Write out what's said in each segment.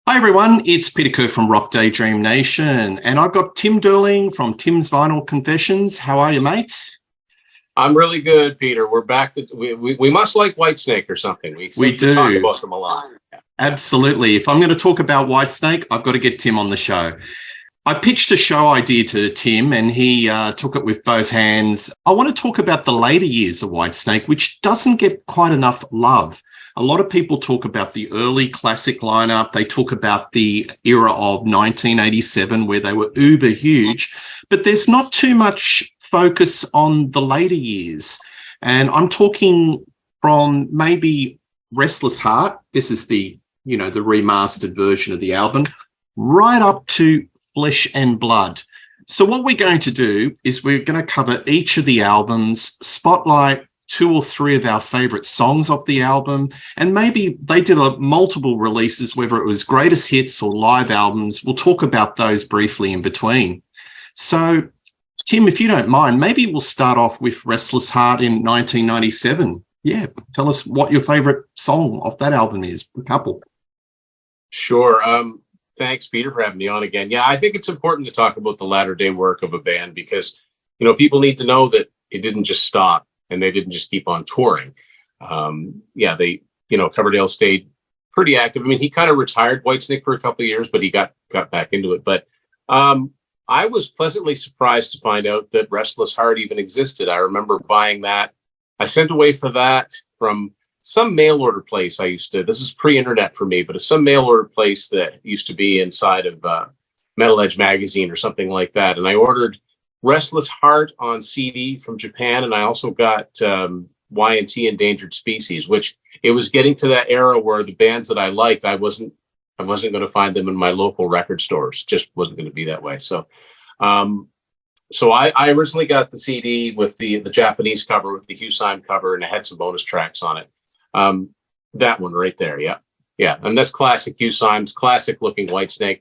Hi everyone, it's Peter Kerr from Daydream Nation, and I've got Tim Durling from Tim's Vinyl Confessions. How are you, mate? I'm really good, Peter. We're back. We must like Whitesnake or something. We We seem to talk do. about them a lot. Yeah. Absolutely. If I'm going to talk about Whitesnake, I've got to get Tim on the show. I pitched a show idea to Tim and he took it with both hands. I want to talk about the later years of Whitesnake, which doesn't get quite enough love. A lot of people talk about the early classic lineup. They talk about the era of 1987 where they were uber huge, but there's not too much focus on the later years. And I'm talking from maybe Restless Heart. This is the remastered version of the album, right up to Flesh and Blood. So what we're going to do is we're going to cover each of the albums, spotlight two or three of our favorite songs off the album, and maybe they did multiple releases, whether it was greatest hits or live albums. We'll talk about those briefly in between. So, Tim, if you don't mind, maybe we'll start off with Restless Heart in 1997. Yeah, tell us what your favorite song off that album is, a couple. Sure. Thanks, Peter, for having me on again. Yeah, I think it's important to talk about the latter day work of a band because, people need to know that it didn't just stop and they didn't just keep on touring. Coverdale stayed pretty active. I mean, he kind of retired Whitesnake for a couple of years, but he got back into it. But I was pleasantly surprised to find out that Restless Heart even existed. I remember buying that. I sent away for that from some mail order place this is pre-internet for me, but it's some mail order place that used to be inside of Metal Edge magazine or something like that. And I ordered Restless Heart on CD from Japan. And I also got Y&T Endangered Species, which it was getting to that era where the bands that I liked, I wasn't going to find them in my local record stores. Just wasn't going to be that way. So I originally got the CD with the Japanese cover, with the Hugh Syme cover, and it had some bonus tracks on it. That one right there. Yeah. And that's classic Hugh Syme's classic looking Whitesnake.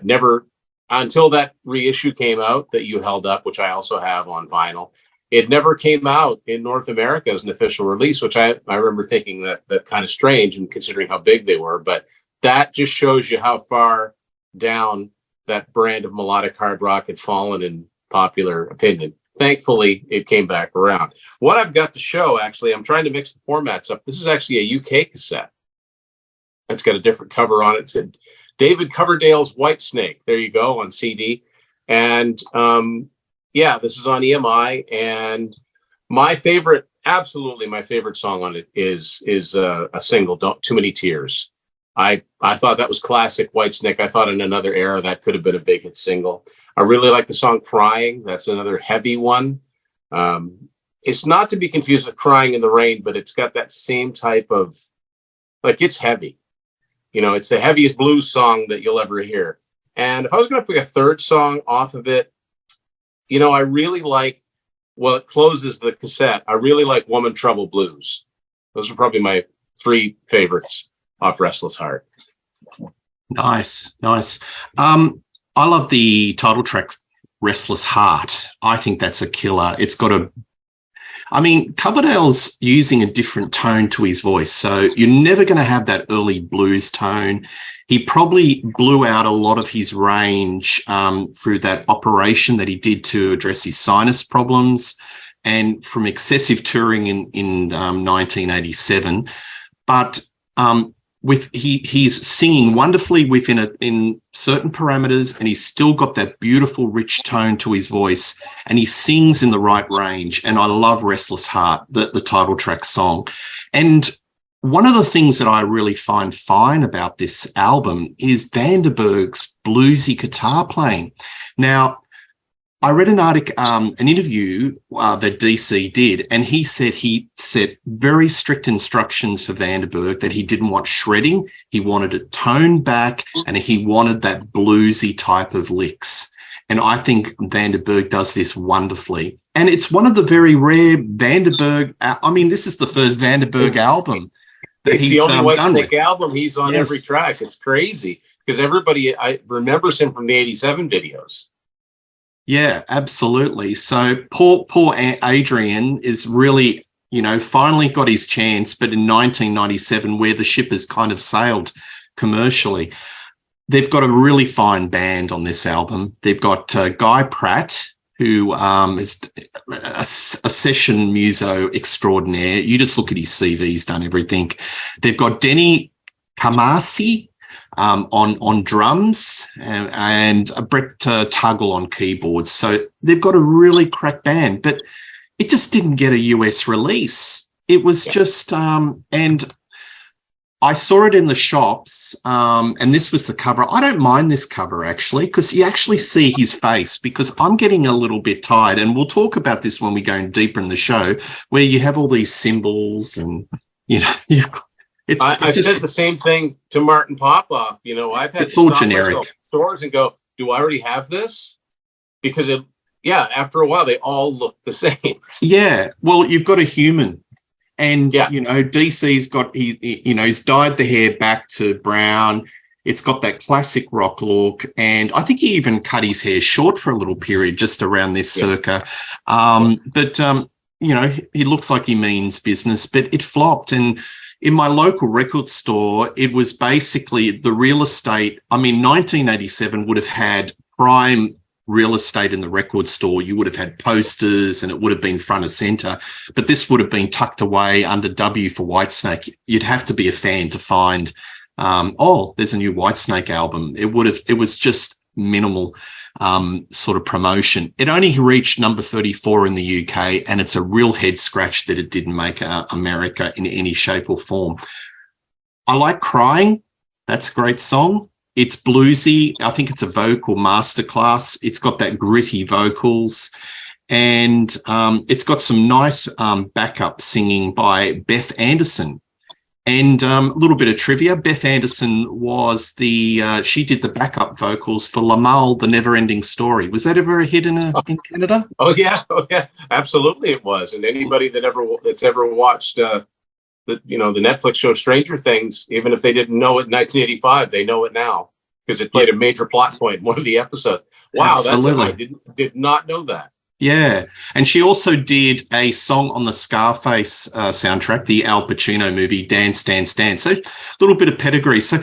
Never until that reissue came out that you held up, which I also have on vinyl. It never came out in North America as an official release, which I remember thinking that kind of strange and considering how big they were. But that just shows you how far down that brand of melodic hard rock had fallen in popular opinion. Thankfully, it came back around. What I've got to show, actually, I'm trying to mix the formats up. This is actually a UK cassette. It's got a different cover on it. It said David Coverdale's Whitesnake. There you go, on CD. And this is on EMI. And absolutely my favorite song on it is a single, Too Many Tears. I thought that was classic Whitesnake. I thought in another era that could have been a big hit single. I really like the song Crying. That's another heavy one. It's not to be confused with Crying in the Rain, but it's got that same type of, it's heavy. It's the heaviest blues song that you'll ever hear. And if I was going to pick a third song off of it, I really like, it closes the cassette. I really like Woman Trouble Blues. Those are probably my three favorites off Restless Heart. Nice. I love the title track, Restless Heart. I think that's a killer. Coverdale's using a different tone to his voice. So you're never going to have that early blues tone. He probably blew out a lot of his range through that operation that he did to address his sinus problems and from excessive touring in 1987. But he's singing wonderfully in certain parameters, and he's still got that beautiful rich tone to his voice, and he sings in the right range. And I love Restless Heart, the title track song. And one of the things that I really find fine about this album is Vandenberg's bluesy guitar playing. Now, I read an interview that DC did, and he said he set very strict instructions for Vandenberg that he didn't want shredding. He wanted it toned back, and he wanted that bluesy type of licks. And I think Vandenberg does this wonderfully. And it's one of the very rare Vandenberg. This is the first Vandenberg album that it's he's the only done Whitesnake album he's on. Yes. Every track. It's crazy because everybody remembers him from the '87 videos. Yeah, absolutely. So poor Adrian is really, finally got his chance, but in 1997, where the ship has kind of sailed commercially. they've got a really fine band on this album. They've got Guy Pratt, who is a session muso extraordinaire. You just look at his CV, he's done everything. They've got Denny Kamasi on drums and Brett Tuggle on keyboards. So they've got a really crack band, but it just didn't get a US release. It was just, and I saw it in the shops, and this was the cover. I don't mind this cover, actually, because you actually see his face, because I'm getting a little bit tired, and we'll talk about this when we go deeper in the show, where you have all these symbols and, I said the same thing to Martin Popoff. I've had to all stop generic myself in stores and go, do I already have this? Because after a while, they all look the same. Yeah, well, you've got a human. And, DC's got, he's dyed the hair back to brown. It's got that classic rock look. And I think he even cut his hair short for a little period just around this circa. But he looks like he means business, but it flopped. And in my local record store, it was basically the real estate. 1987 would have had prime real estate in the record store. You would have had posters and it would have been front of center, but this would have been tucked away under W for Whitesnake. You'd have to be a fan to find, there's a new Whitesnake album. It was just minimal sort of promotion. It only reached number 34 in the UK, and it's a real head scratch that it didn't make America in any shape or form. I like Crying. That's a great song. It's bluesy. I think it's a vocal masterclass. It's got that gritty vocals, and it's got some nice backup singing by Beth Anderson. And a little bit of trivia: Beth Anderson was she did the backup vocals for Lamal, The Never-Ending Story. Was that ever a hit in Canada? Oh yeah, absolutely it was. And anybody that's ever watched the Netflix show Stranger Things, even if they didn't know it in 1985, they know it now because it played a major plot point in one of the episodes. Wow, absolutely. I did not know that. Yeah, and she also did a song on the Scarface soundtrack, the Al Pacino movie, Dance, Dance, Dance. So a little bit of pedigree. So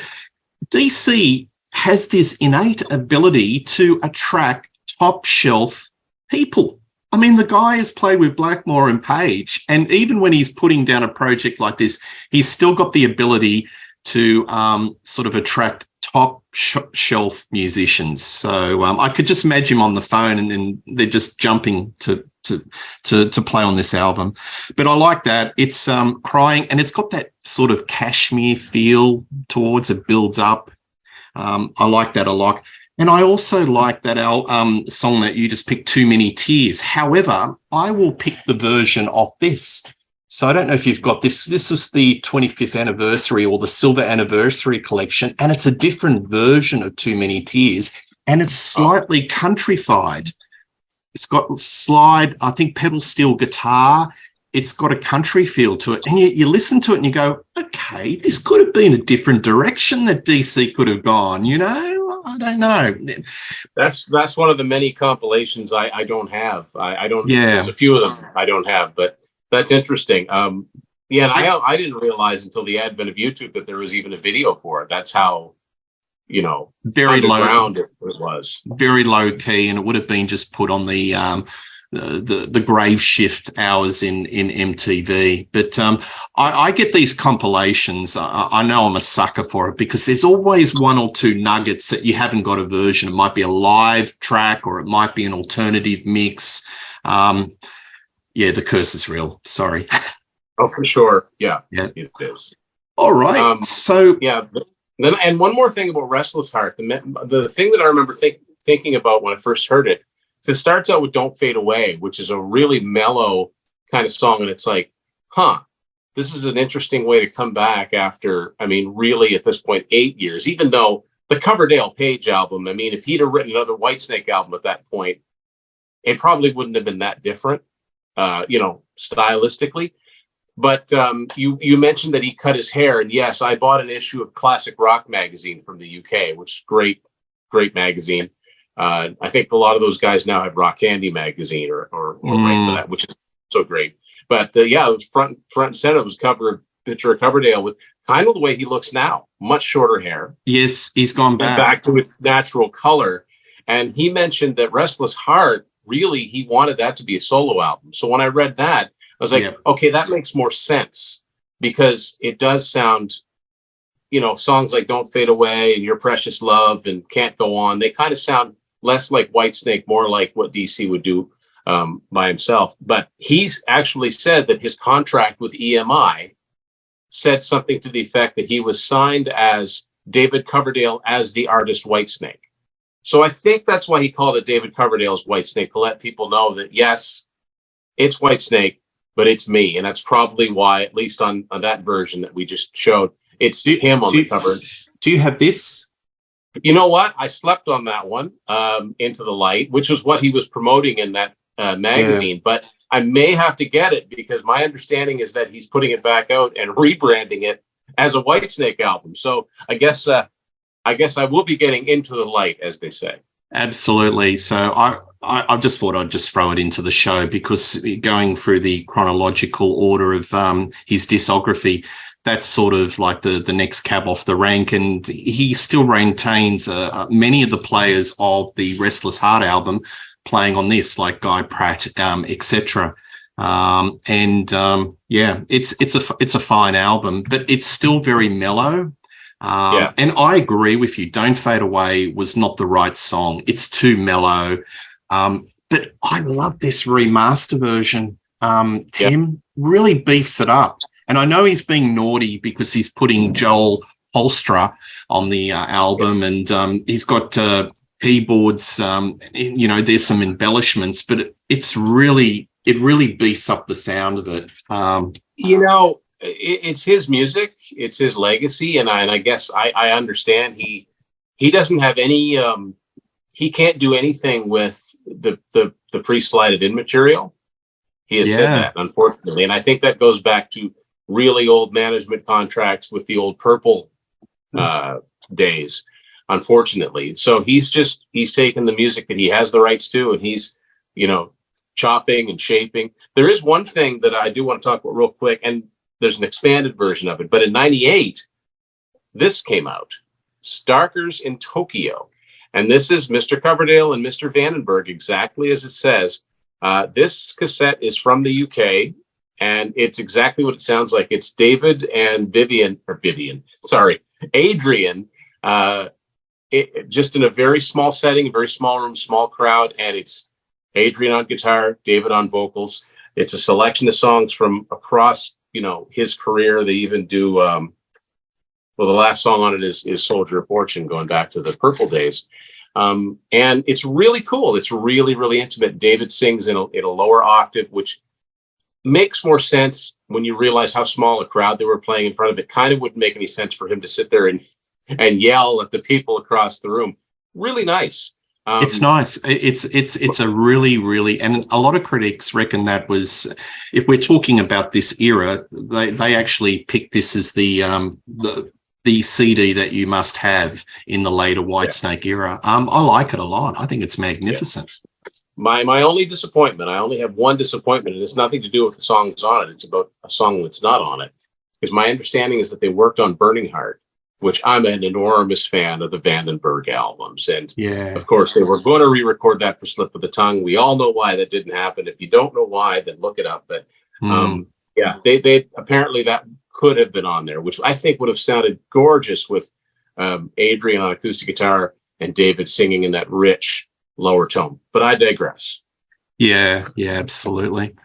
DC has this innate ability to attract top shelf people. The guy has played with Blackmore and Page, and even when he's putting down a project like this, he's still got the ability to sort of attract top shelf musicians. So I could just imagine him on the phone, and they're just jumping to play on this album. But I like that. It's Crying, and it's got that sort of Kashmir feel towards it, builds up. I like that a lot. And I also like that song that you just picked, Too Many Tears. However, I will pick the version of this. So I don't know if you've got this. This is the 25th anniversary or the Silver Anniversary collection, and it's a different version of Too Many Tears, and it's slightly countrified. It's got slide, I think, pedal steel guitar. It's got a country feel to it. And you listen to it and you go, okay, this could have been a different direction that DC could have gone, I don't know. That's one of the many compilations I don't have. I don't. Yeah. There's a few of them I don't have, but that's interesting. And I didn't realize until the advent of YouTube that there was even a video for it. That's how, very underground low. it was. Very low key, and it would have been just put on the grave shift hours in MTV. But I get these compilations. I know I'm a sucker for it because there's always one or two nuggets that you haven't got a version. It might be a live track or it might be an alternative mix. The curse is real. Sorry. Oh, for sure. Yeah. It is. All right. And one more thing about Restless Heart. The thing that I remember thinking about when I first heard it, so it starts out with Don't Fade Away, which is a really mellow kind of song. And it's like, this is an interesting way to come back after, really at this point, 8 years, even though the Coverdale Page album, if he'd have written another Whitesnake album at that point, it probably wouldn't have been that different, stylistically. But you mentioned that he cut his hair. And yes, I bought an issue of Classic Rock magazine from the UK, which is great magazine. I think a lot of those guys now have Rock Candy magazine or right for that, which is so great. But it was front and center. It was covered picture of Coverdale with kind of the way he looks now, much shorter hair. Yes, he's gone And back. back to its natural color. And he mentioned that Restless Heart, really, he wanted that to be a solo album. So when I read that, I was like, Yep. okay, that makes more sense, because it does sound, you know, songs like Don't Fade Away and Your Precious Love and Can't Go On, they kind of sound less like Whitesnake, more like what DC would do by himself. But he's actually said that his contract with EMI said something to the effect that he was signed as David Coverdale as the artist Whitesnake. So I think that's why he called it David Coverdale's Whitesnake, to let people know that, yes, it's Whitesnake, but it's me. And that's probably why, at least on that version that we just showed, it's him on the cover. Do you have this? You know what? I slept on that one, Into the Light, which was what he was promoting in that magazine. Yeah. But I may have to get it, because my understanding is that he's putting it back out and rebranding it as a Whitesnake album. So I guess I will be getting Into the Light, as they say. Absolutely. So I just thought I'd just throw it into the show, because going through the chronological order of his discography, that's sort of like the next cab off the rank. And he still maintains many of the players of the Restless Heart album playing on this, like Guy Pratt, etc. Yeah, it's a fine album, but it's still very mellow. And I agree with you. Don't Fade Away was not the right song. It's too mellow. But I love this remaster version. Tim really beefs it up. And I know he's being naughty because he's putting Joel Holstra on the album, and he's got keyboards. You know, there's some embellishments, but it really beefs up the sound of it. You know, it's his music, it's his legacy, and I guess I understand he doesn't have any. He can't do anything with the pre-slided in material. He has said that, unfortunately, and I think that goes back to really old management contracts with the old Purple days, unfortunately. So he's taken the music that he has the rights to, and he's, you know, chopping and shaping. There is one thing that I do want to talk about real quick, and there's an expanded version of it. But in '98, this came out, Starkers in Tokyo. And this is Mr. Coverdale and Mr. Vandenberg, exactly as it says. This cassette is from the UK, and it's exactly what it sounds like. It's David and Adrian, just in a very small setting, very small room, small crowd. And it's Adrian on guitar, David on vocals. It's a selection of songs from across, you know, his career. They even do, well, the last song on it is Soldier of Fortune, going back to the Purple days. And it's really cool. It's really, really intimate. David sings in a lower octave, which makes more sense when you realize how small a crowd they were playing in front of. It kind of wouldn't make any sense for him to sit there and yell at the people across the room. Really nice. It's nice. It's a really, really, and a lot of critics reckon that was, if we're talking about this era, they actually picked this as the CD that you must have in the later Whitesnake era. I like it a lot. I think it's magnificent. My only disappointment, I only have one disappointment, and it's nothing to do with the songs on it. It's about a song that's not on it. Because my understanding is that they worked on Burning Heart, which I'm an enormous fan of the Vandenberg albums. And of course, they were going to re-record that for Slip of the Tongue. We all know why that didn't happen. If you don't know why, then look it up. But they apparently that could have been on there, which I think would have sounded gorgeous with Adrian on acoustic guitar and David singing in that rich lower tone. But I digress. Yeah, absolutely.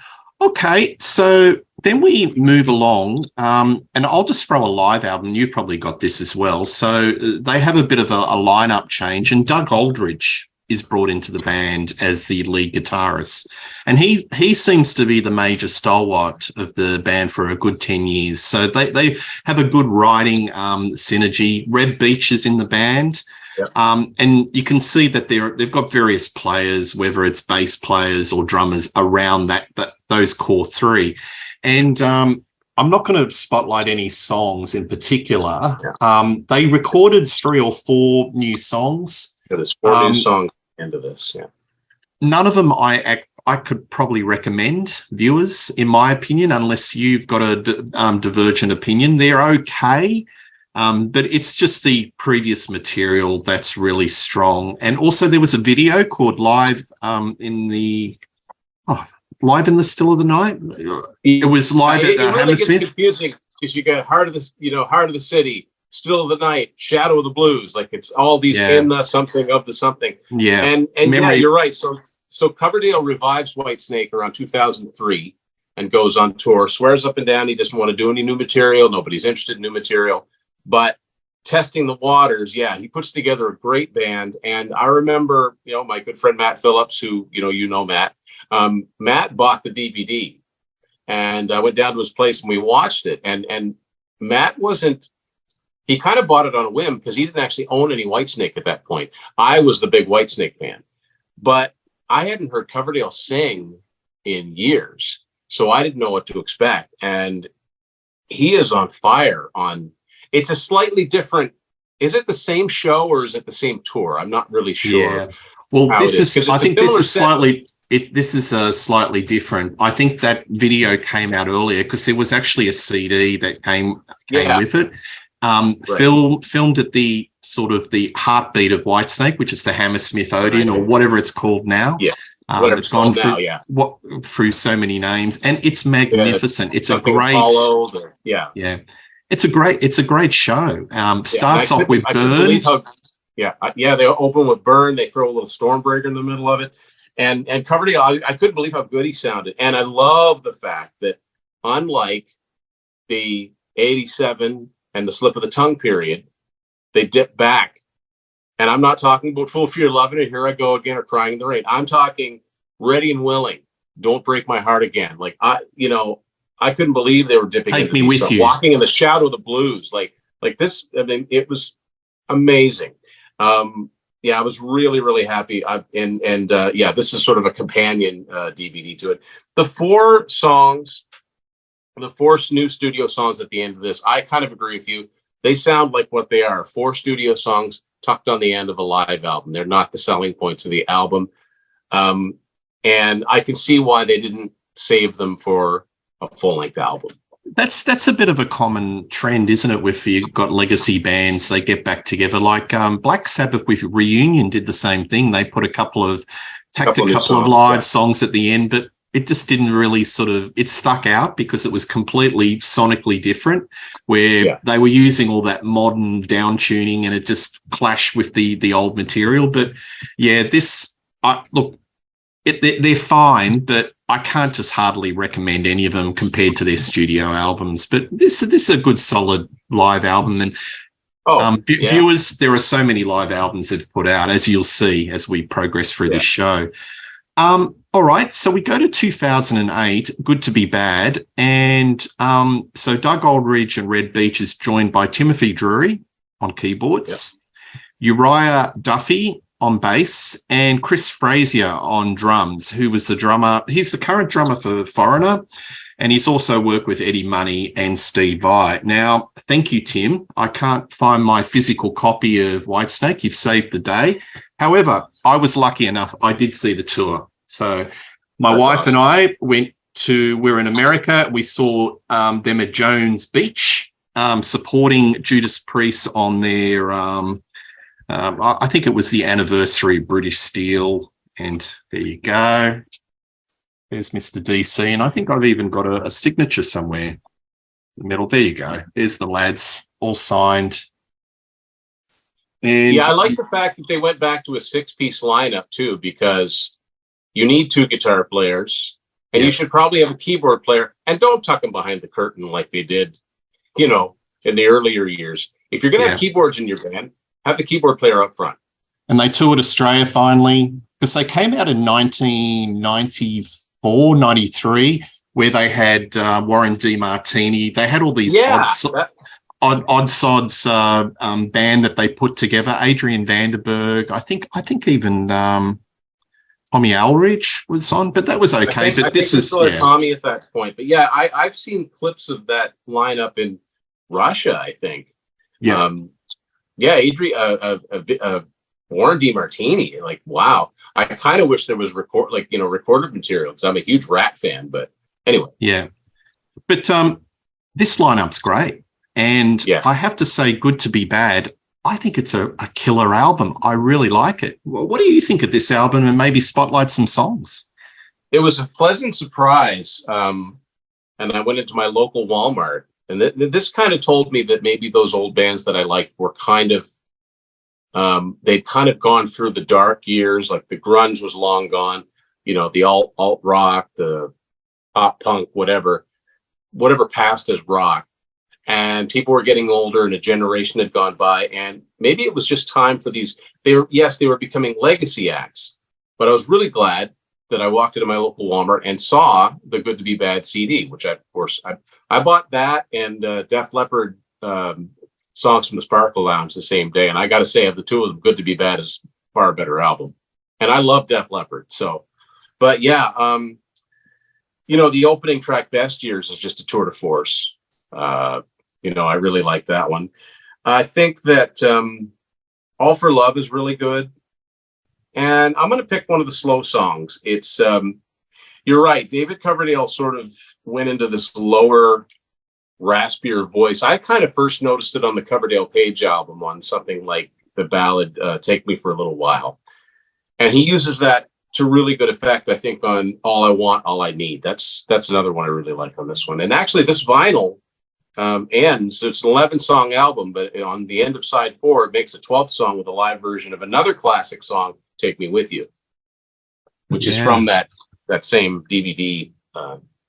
Okay, so then we move along, and I'll just throw a live album. You probably got this as well. So they have a bit of a lineup change, and Doug Aldridge is brought into the band as the lead guitarist. And he seems to be the major stalwart of the band for a good 10 years. So they have a good writing synergy. Reb Beach is in the band. And you can see that they've got various players, whether it's bass players or drummers, around those core three. And I'm not going to spotlight any songs in particular. They recorded 3 or 4 new songs. There's 4 new songs into this. None of them I I could probably recommend viewers, in my opinion, unless you've got a divergent opinion. They're okay, but it's just the previous material that's really strong. And also there was a video called Live in the Still of the Night. It was live at it really Hammersmith. gets confusing because you got Heart of the City, Still of the Night, Shadow of the Blues. Like it's all these in the something of the something. Yeah. And yeah, you're right. So Coverdale revives Whitesnake around 2003 and goes on tour, swears up and down he doesn't want to do any new material. Nobody's interested in new material. But testing the waters, yeah, he puts together a great band. And I remember, my good friend Matt Phillips, who, Matt, Matt bought the DVD. And I went down to his place and we watched it. And Matt he kind of bought it on a whim because he didn't actually own any Whitesnake at that point. I was the big Whitesnake fan. But I hadn't heard Coverdale sing in years, so I didn't know what to expect. And he is on fire it's a slightly different, is it the same show or is it the same tour? I'm not really sure. Yeah. Well, I think this is slightly different. I think that video came out earlier because there was actually a CD that came with it. Right. Filmed at the sort of the heartbeat of Whitesnake, which is the Hammersmith Odeon or whatever it's called now. Yeah, it's gone through through so many names, and it's magnificent. It's a great, it's a great show. Starts off with Burn. They open with Burn. They throw a little Stormbreaker in the middle of it, and Coverdale. I couldn't believe how good he sounded, and I love the fact that unlike the '87 and the Slip of the Tongue period, they dip back. And I'm not talking about Full Fear Loving It, Here I Go Again, or Crying in the Rain. I'm talking Ready and Willing, Don't Break My Heart Again. Like, I couldn't believe they were dipping into Me With You. Walking in the Shadow of the Blues. Like this, I mean, it was amazing. I was really, really happy. This is sort of a companion DVD to it. The four new studio songs at the end of this, I kind of agree with you. They sound like what they are, 4 studio songs tucked on the end of a live album. They're not the selling points of the album. And I can see why they didn't save them for a full-length album. That's a bit of a common trend, isn't it? With you've got legacy bands, they get back together. Like Black Sabbath with Reunion did the same thing. They put a couple of live songs at the end, but it just didn't really it stuck out because it was completely sonically different, where they were using all that modern down tuning and it just clashed with the old material. But yeah, they're fine, but I can't just hardly recommend any of them compared to their studio albums. But this is a good, solid live album. And viewers, there are so many live albums they've put out, as you'll see as we progress through this show. All right, so we go to 2008, Good to Be Bad. And so Doug Aldridge and Red Beach is joined by Timothy Drury on keyboards, Uriah Duffy on bass, and Chris Frazier on drums, who was the drummer. He's the current drummer for Foreigner, and he's also worked with Eddie Money and Steve Vai. Now, thank you, Tim. I can't find my physical copy of Whitesnake. You've saved the day. However, I was lucky enough. I did see the tour. So my wife and I we're in America. We saw them at Jones Beach, supporting Judas Priest on their, I think it was the anniversary of British Steel. And there you go. There's Mr. DC. And I think I've even got a signature somewhere in the middle. There you go. There's the lads, all signed. And I like the fact that they went back to a 6-piece lineup too, because you need 2 guitar players, and you should probably have a keyboard player, and don't tuck them behind the curtain like they did, in the earlier years. If you're going to have keyboards in your band, have the keyboard player up front. And they toured Australia finally, because they came out in 1994, 93, where they had Warren DeMartini. They had all these odd sods band that they put together. Adrian Vandenberg, I think even Tommy Aldridge was on, but that was okay. I think still Tommy at that point. But I've seen clips of that lineup in Russia, I think. Adrian, Warren DeMartini, like, wow. I kind of wish there was recorded material, because I'm a huge Rat fan. But anyway, Yeah. But this lineup's great. And yeah, I have to say, Good to Be Bad, I think it's a killer album. I really like it. What do you think of this album, and maybe spotlight some songs? it was a pleasant surprise. And I went into my local Walmart, and this kind of told me that maybe those old bands that I liked were kind of, they'd kind of gone through the dark years, like the grunge was long gone, the alt rock, the pop punk, whatever passed as rock. And people were getting older, and a generation had gone by, and maybe it was just time for these. They were becoming legacy acts. But I was really glad that I walked into my local Walmart and saw the Good to Be Bad CD, which I bought that and Def Leppard Songs from the Sparkle Lounge the same day. And I got to say, of the two of them, Good to Be Bad is far a better album. And I love Def Leppard. So, but yeah, the opening track, Best Years, is just a tour de force. I really like that one. I think that All for Love is really good. And I'm going to pick one of the slow songs. It's, you're right, David Coverdale sort of went into this lower, raspier voice. I kind of first noticed it on the Coverdale Page album on something like the ballad Take Me for a Little While. And he uses that to really good effect, I think, on All I Want, All I Need. That's another one I really like on this one. And actually, this vinyl ends. It's an 11-song album, but on the end of side 4, it makes a 12th song with a live version of another classic song, Take Me With You, which is from that same DVD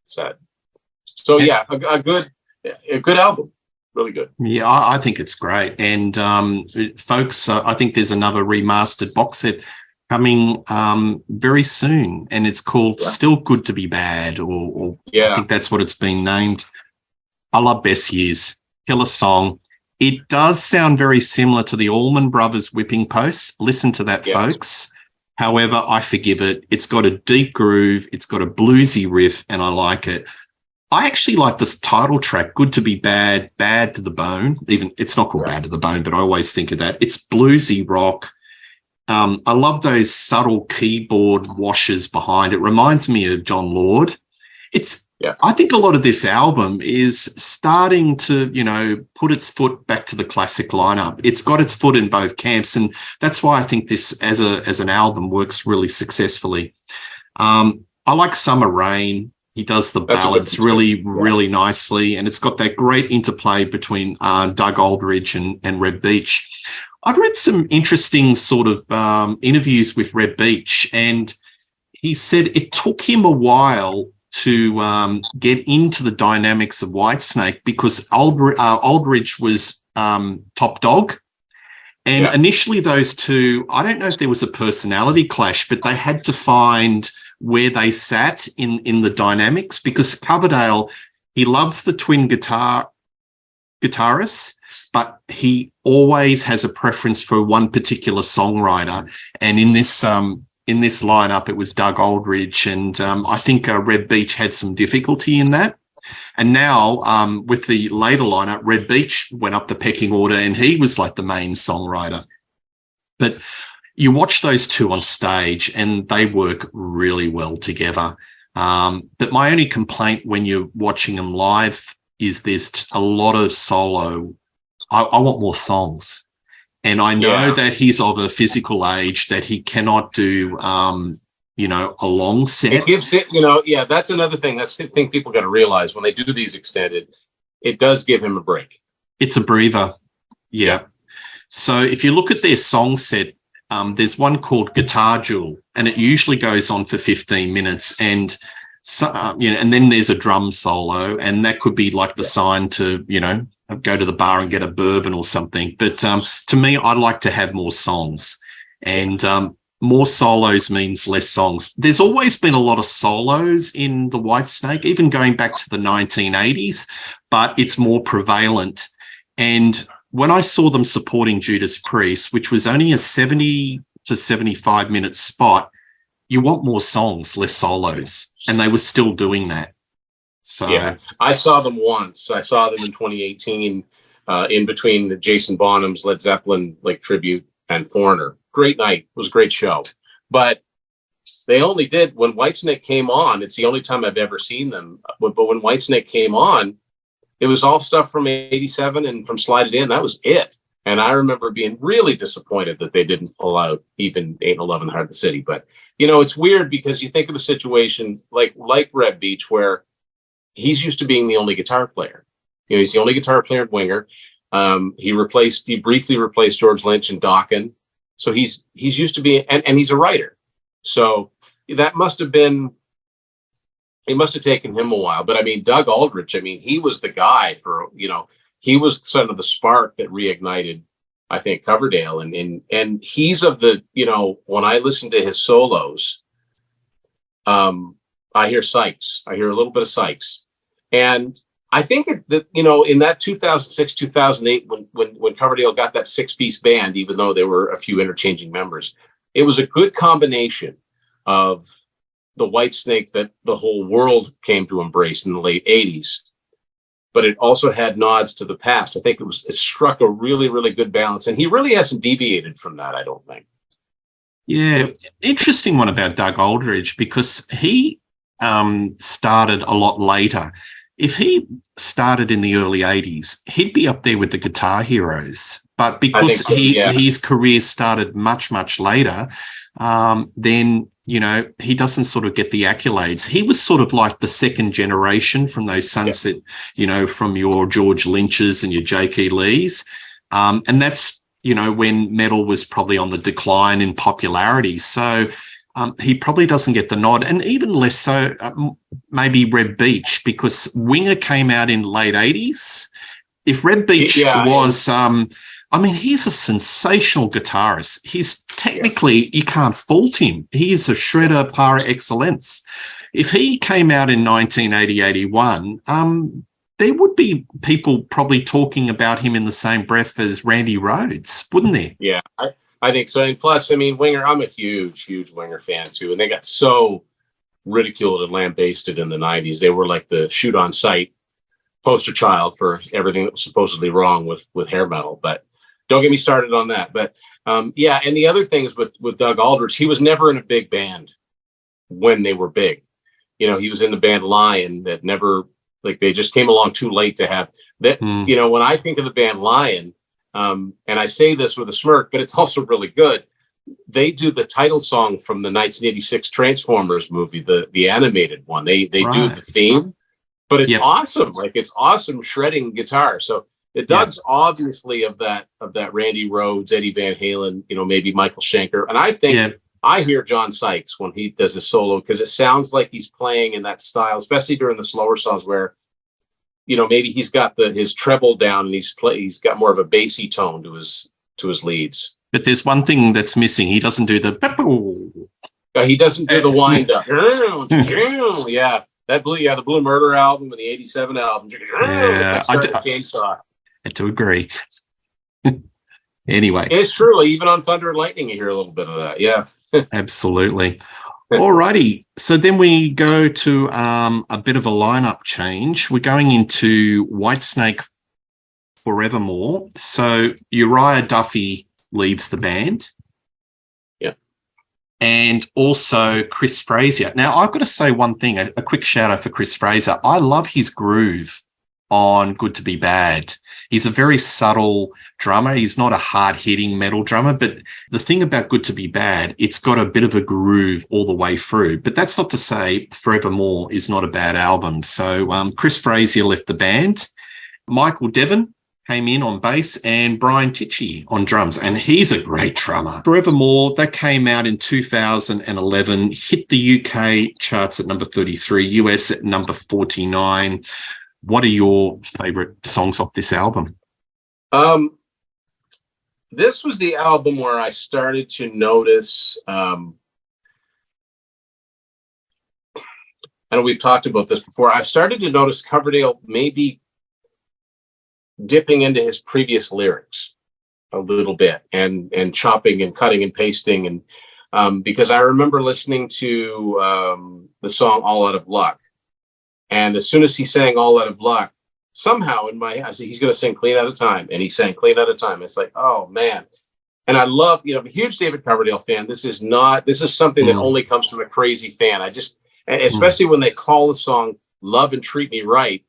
set. So yeah, a good album, really good. Yeah, I think it's great. And folks, I think there's another remastered box set coming very soon, and it's called Still Good to Be Bad, or I think that's what it's been named. I love Best Years, killer song. It does sound very similar to the Allman Brothers Whipping Post. Listen to that, folks. However, I forgive it. It's got a deep groove. It's got a bluesy riff, and I like it. I actually like this title track, Good to Be Bad, Bad to the Bone. Even it's not called Bad to the Bone, but I always think of that. It's bluesy rock. I love those subtle keyboard washes behind. It reminds me of John Lord. I think a lot of this album is starting to, put its foot back to the classic lineup. It's got its foot in both camps, and that's why I think this as an album works really successfully. I like Summer Rain. He does the ballads really nicely, and it's got that great interplay between Doug Aldridge and Reb Beach. I've read some interesting sort of interviews with Reb Beach, and he said it took him a while to get into the dynamics of Whitesnake because Aldridge was top dog. And initially those two, I don't know if there was a personality clash, but they had to find where they sat in the dynamics, because Coverdale, he loves the twin guitarists, but he always has a preference for one particular songwriter. And in this lineup, it was Doug Aldridge, and I think Reb Beach had some difficulty in that. And now with the later lineup, Reb Beach went up the pecking order, and he was like the main songwriter. But you watch those two on stage, and they work really well together. But my only complaint when you're watching them live is there's a lot of solo. I want more songs. And I know that he's of a physical age that he cannot do, a long set. It gives it, that's another thing. That's the thing people got to realize when they do these extended, it does give him a break. It's a breather. Yeah. So if you look at their song set, there's one called Guitar Jewel, and it usually goes on for 15 minutes. And, and then there's a drum solo, and that could be like the sign to, go to the bar and get a bourbon or something. But to me, I'd like to have more songs, and more solos means less songs. There's always been a lot of solos in the Whitesnake, even going back to the 1980s, but it's more prevalent. And when I saw them supporting Judas Priest, which was only a 70 to 75 minute spot, you want more songs, less solos. And they were still doing that. So yeah, I saw them once. I saw them in 2018 in between the Jason Bonham's Led Zeppelin tribute and Foreigner. Great night. It was a great show. But they only did when Whitesnake came on. It's the only time I've ever seen them. But when Whitesnake came on, it was all stuff from '87 and from Slide It In. That was it. And I remember being really disappointed that they didn't pull out even 8 and 11 Heart of the City. But, you know, it's weird because you think of a situation like Red Beach, where he's used to being the only guitar player. You know, he's the only guitar player and winger. He briefly replaced George Lynch and Dokken. So he's used to being, and he's a writer. So that must have been, it must have taken him a while. But I mean, Doug Aldrich, I mean, he was the guy for, you know, he was sort of the spark that reignited, I think, Coverdale. And he's of the, you know, when I listen to his solos, I hear Sykes. I hear a little bit of Sykes. And I think that, you know, in that 2006, 2008, when Coverdale got that 6-piece band, even though there were a few interchanging members, it was a good combination of the Whitesnake that the whole world came to embrace in the late 80s. But it also had nods to the past. I think it struck a really, really good balance. And he really hasn't deviated from that, I don't think. Yeah, interesting one about Doug Aldrich, because he started a lot later. If he started in the early 80s, he'd be up there with the guitar heroes. But because so, yeah. his career started much, much later, then, you know, he doesn't sort of get the accolades. He was sort of like the second generation from those Sunset, you know, from your George Lynch's and your J.K. Lees. And that's, you know, when metal was probably on the decline in popularity. So he probably doesn't get the nod, and even less so maybe Red Beach, because Winger came out in late 80s. If Red Beach was, I mean, he's a sensational guitarist. He's technically, you can't fault him. He is a shredder par excellence. If he came out in 1980, 81, there would be people probably talking about him in the same breath as Randy Rhoads, wouldn't there? Yeah, I think so. And plus, I mean, Winger, I'm a huge, huge Winger fan too. And they got so ridiculed and lambasted in the 90s. They were like the shoot on sight poster child for everything that was supposedly wrong with hair metal. But don't get me started on that. But yeah, and the other things with Doug Aldrich, he was never in a big band when they were big. You know, he was in the band Lion that never, like, they just came along too late to have that. You know, when I think of the band Lion, and I say this with a smirk, but it's also really good. They do the title song from the 1986 Transformers movie, the animated one. They do the theme, but it's awesome. Like, it's awesome shredding guitar. So Doug's obviously of that Randy Rhoads, Eddie Van Halen, you know, maybe Michael Schenker. And I think I hear John Sykes when he does a solo, because it sounds like he's playing in that style, especially during the slower songs where, you know, maybe he's got his treble down and he's got more of a bassy tone to his leads. But there's one thing that's missing. He doesn't do the. He doesn't do the wind up. The Blue Murder album and the '87 album. It's like a chainsaw. I had to agree. Anyway, it's true. Even on Thunder and Lightning, you hear a little bit of that. Yeah, absolutely. Alrighty, so then we go to a bit of a lineup change. We're going into Whitesnake, Forevermore. So Uriah Duffy leaves the band. Yeah. And also Chris Frazier. Now, I've got to say one thing, a quick shout out for Chris Frazier. I love his groove on Good to Be Bad. He's a very subtle drummer. He's not a hard-hitting metal drummer, but the thing about Good to Be Bad, it's got a bit of a groove all the way through. But that's not to say Forevermore is not a bad album. So Chris Frazier left the band. Michael Devon came in on bass, and Brian Tichy on drums, and he's a great drummer. Forevermore, that came out in 2011, hit the UK charts at number 33, US at number 49. What are your favorite songs off this album? This was the album where I started to notice, I know we've talked about this before. I started to notice Coverdale maybe dipping into his previous lyrics a little bit and chopping and cutting and pasting. And because I remember listening to the song All Out of Luck. And as soon as he sang All Out of Luck, somehow in my head, I said, he's going to sing Clean Out of Time. And he sang Clean Out of Time. It's like, oh, man. And I love, I'm a huge David Coverdale fan. This is something that only comes from a crazy fan. Especially when they call the song Love and Treat Me Right.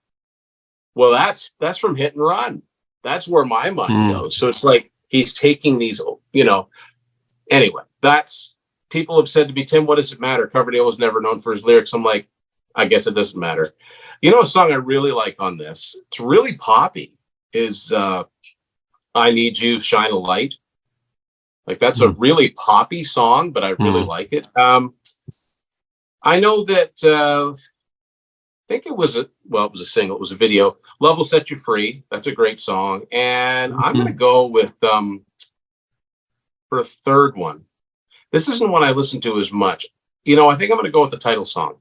Well, that's from Hit and Run. That's where my mind goes. So it's like he's taking these, anyway, people have said to me, Tim, what does it matter? Coverdale was never known for his lyrics. I'm like, I guess it doesn't matter. A song I really like on this, it's really poppy, is I Need You, Shine a Light. Like, that's a really poppy song, but I really like it. I know that, I think it was a single, it was a video. Love Will Set You Free. That's a great song. And I'm going to go with, for a third one. This isn't one I listen to as much. I think I'm going to go with the title song,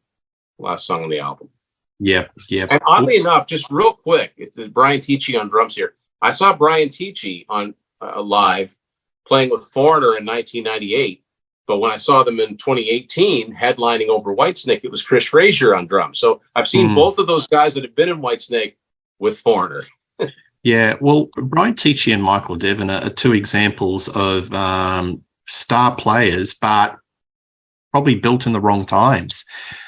last song on the album. Yeah. And oddly enough, just real quick, it's Brian Tichy on drums here. I saw Brian Tichy on live playing with Foreigner in 1998. But when I saw them in 2018 headlining over Whitesnake, it was Chris Frazier on drums. So I've seen both of those guys that have been in Whitesnake with Foreigner. Yeah, well, Brian Tichy and Michael Devon are two examples of star players, but probably built in the wrong times.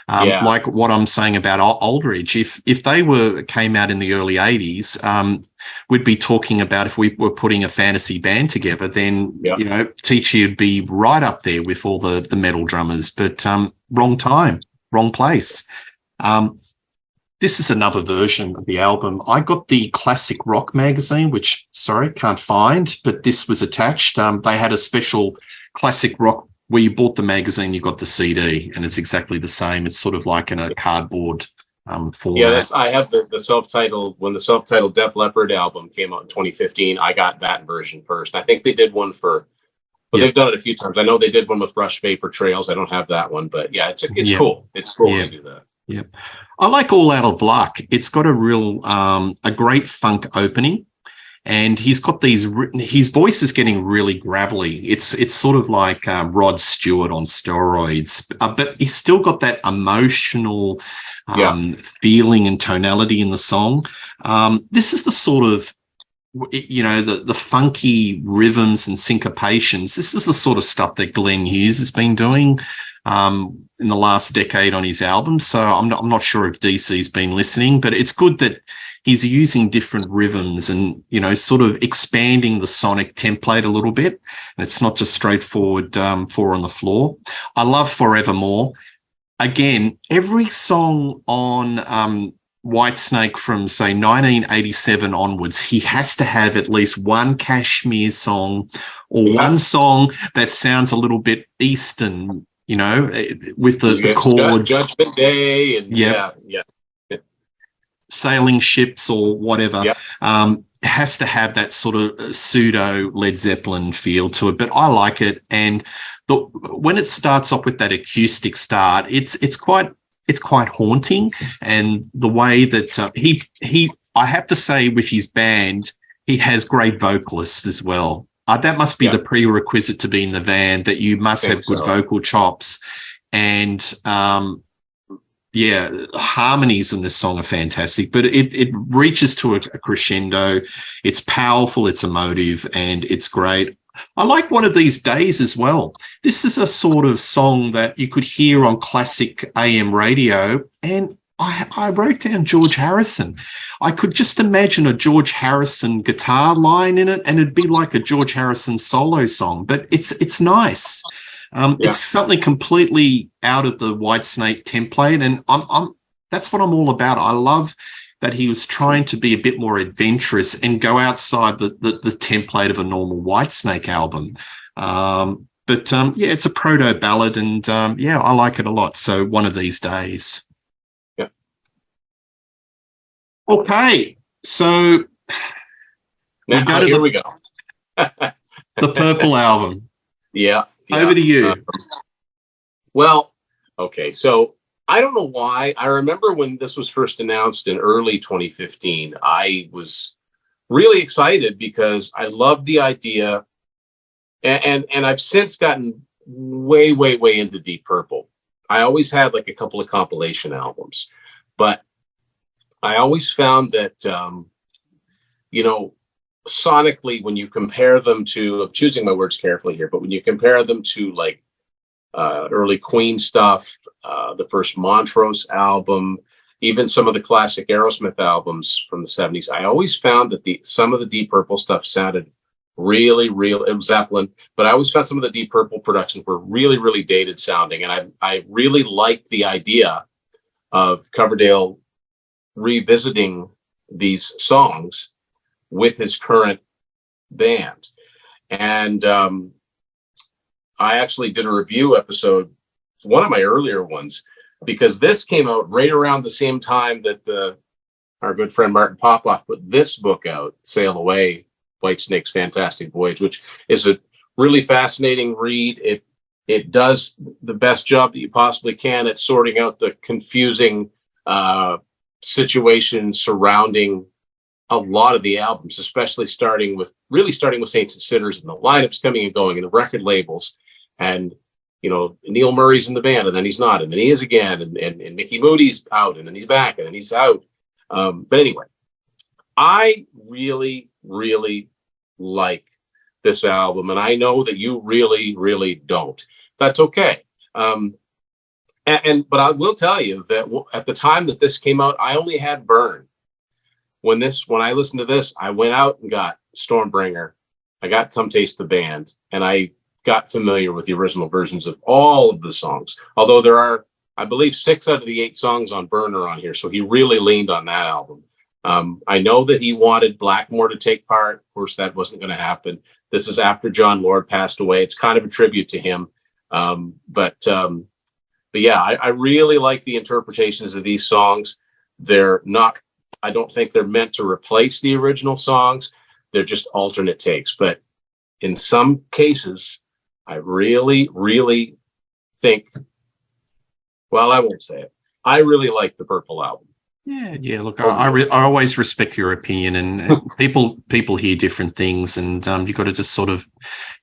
Like what I'm saying about Aldridge. If they came out in the early 80s, we'd be talking about, if we were putting a fantasy band together, then Tichy would be right up there with all the metal drummers. But wrong time, wrong place. This is another version of the album. I got the Classic Rock magazine, which, sorry, can't find, but this was attached. They had a special Classic Rock where you bought the magazine, you got the CD, and it's exactly the same. It's sort of like in a cardboard format. Yeah, I have the self-titled, when the self-titled Def Leppard album came out in 2015, I got that version first. I think they did one they've done it a few times. I know they did one with Rush Vapor Trails. I don't have that one, but yeah, it's cool. It's cool to do that. Yeah. I like All Out of Luck. It's got a great funk opening. And he's got his voice is getting really gravelly. It's sort of like Rod Stewart on steroids, but he's still got that emotional feeling and tonality in the song. This is the sort of, the funky rhythms and syncopations. This is the sort of stuff that Glenn Hughes has been doing in the last decade on his albums. So I'm not sure if DC's been listening, but it's good that he's using different rhythms and, sort of expanding the sonic template a little bit. And it's not just straightforward four on the floor. I love Forevermore. Again, every song on Whitesnake from, say, 1987 onwards, he has to have at least one Kashmir song or one song that sounds a little bit Eastern, with the chords. Judgment Day and sailing ships or whatever. Has to have that sort of pseudo Led Zeppelin feel to it, but I like it. And when it starts off with that acoustic start, it's quite haunting. And the way that he I have to say, with his band, he has great vocalists as well. That must be the prerequisite to be in the band, that you must have good vocal chops. And harmonies in this song are fantastic, but it reaches to a crescendo. It's powerful, it's emotive, and it's great. I like One of These Days as well. This is a sort of song that you could hear on classic AM radio, and I wrote down George Harrison. I could just imagine a George Harrison guitar line in it, and it'd be like a George Harrison solo song, but it's nice. It's something completely out of the Whitesnake template, and that's what I'm all about. I love that he was trying to be a bit more adventurous and go outside the template of a normal Whitesnake album. It's a proto ballad, and I like it a lot. So One of These Days. Yeah. Okay, so here we go. The Purple album. Yeah. Over to you. Okay. So I don't know why. I remember when this was first announced in early 2015, I was really excited because I loved the idea. And I've since gotten way, way, way into Deep Purple. I always had like a couple of compilation albums, but I always found that, sonically, when you compare them to, I'm choosing my words carefully here, but when you compare them to like early Queen stuff, the first Montrose album, even some of the classic Aerosmith albums from the 70s, I always found that some of the Deep Purple stuff sounded really, it was Zeppelin, but I always found some of the Deep Purple productions were really, really dated sounding. And I really liked the idea of Coverdale revisiting these songs with his current band. And I actually did a review episode, one of my earlier ones, because this came out right around the same time that our good friend Martin Popoff put this book out, Sail Away, Whitesnake's Fantastic Voyage, which is a really fascinating read. It does the best job that you possibly can at sorting out the confusing situation surrounding a lot of the albums, especially starting with Saints and Sinners, and the lineups coming and going and the record labels. And Neil Murray's in the band, and then he's not, and then he is again, and Mickey Moody's out, and then he's back, and then he's out. But anyway, I really, really like this album, and I know that you really, really don't. That's okay. But I will tell you that at the time that this came out, I only had Burn. When I listened to this, I went out and got Stormbringer. I got Come Taste the Band, and I got familiar with the original versions of all of the songs. Although there are, I believe, 6 out of the 8 songs on Burn are on here, so he really leaned on that album. I know that he wanted Blackmore to take part. Of course, that wasn't going to happen. This is after John Lord passed away. It's kind of a tribute to him. But yeah, I really like the interpretations of these songs. They're not, I don't think they're meant to replace the original songs. They're just alternate takes. But in some cases, I really, really think, well, I won't say it. I really like the Purple album. Yeah. Look, I always respect your opinion, and people hear different things, and you've got to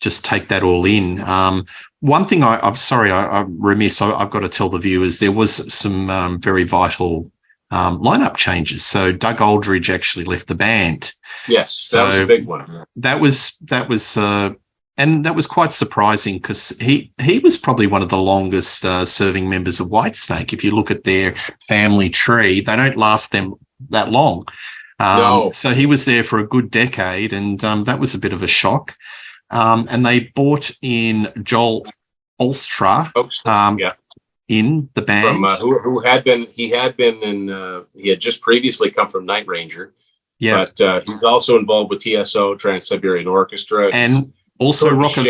just take that all in. One thing I'm sorry, I'm remiss. I've got to tell the viewers there was some very vital lineup changes. So Doug Aldridge actually left the band. Yes, that was a big one. That was and that was quite surprising, because he was probably one of the longest serving members of Whitesnake. If you look at their family tree, they don't last them that long. No. So he was there for a good decade, and that was a bit of a shock. And they brought in Joel Olstra in the band. From, he had just previously come from Night Ranger. Yeah. But he's also involved with TSO, Trans-Siberian Orchestra. And also Rock of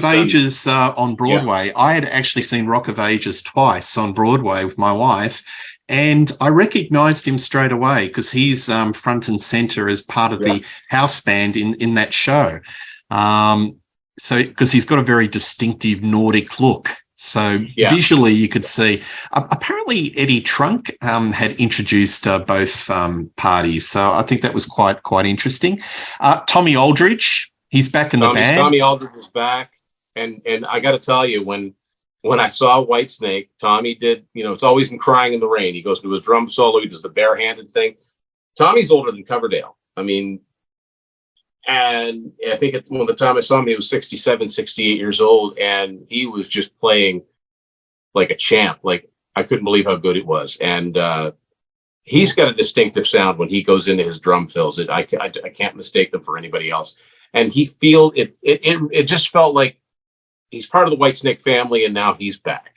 Ages on Broadway. Yeah. I had actually seen Rock of Ages twice on Broadway with my wife, and I recognized him straight away because he's front and center as part of the house band in that show. So because he's got a very distinctive Nordic look. So visually you could see. Apparently Eddie Trunk had introduced both parties. So I think that was quite interesting. Tommy Aldridge, he's back in the band. Tommy Aldridge is back. And I got to tell you, when I saw Whitesnake, Tommy did, it's always in Crying in the Rain. He goes to his drum solo. He does the barehanded thing. Tommy's older than Coverdale. I mean, and I think when the time I saw him, he was 67, 68 years old, and he was just playing like a champ. Like, I couldn't believe how good it was. And he's got a distinctive sound when he goes into his drum fills. I can't mistake them for anybody else. And it just felt like he's part of the Whitesnake family, and now he's back.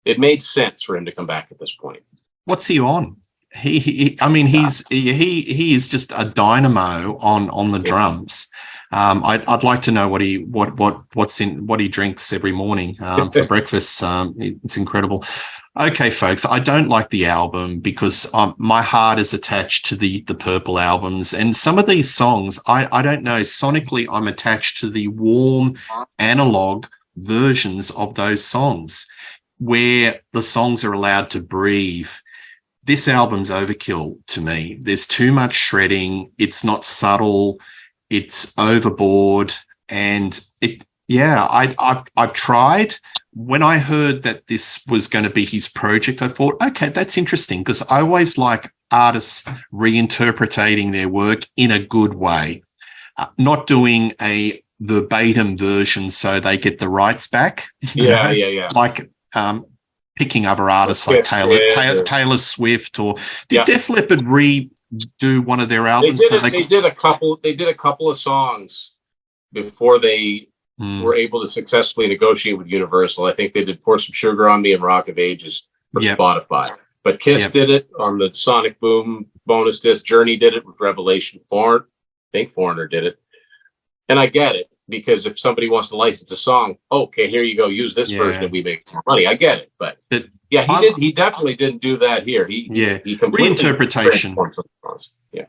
It made sense for him to come back at this point. What's he on? He is just a dynamo on the drums. I'd like to know what he drinks every morning for breakfast. It's incredible. Okay, folks, I don't like the album because my heart is attached to the Purple albums, and some of these songs I don't know, sonically I'm attached to the warm analog versions of those songs where the songs are allowed to breathe. This album's overkill to me. There's too much shredding. It's not subtle. It's overboard. And I've tried. when I heard that this was going to be his project, I thought, okay, that's interesting, because I always like artists reinterpreting their work in a good way, not doing a verbatim version so they get the rights back. Yeah. Like picking other artists like Taylor Swift, or did Def Leppard redo one of their albums? They did a couple of songs before they were able to successfully negotiate with Universal. I think they did Pour Some Sugar on Me and Rock of Ages for Spotify. But Kiss did it on the Sonic Boom bonus disc. Journey did it with Revelation. I think Foreigner did it. And I get it, because if somebody wants to license a song, okay, here you go, use this version and we make more money. I get it. But he definitely didn't do that here. He completely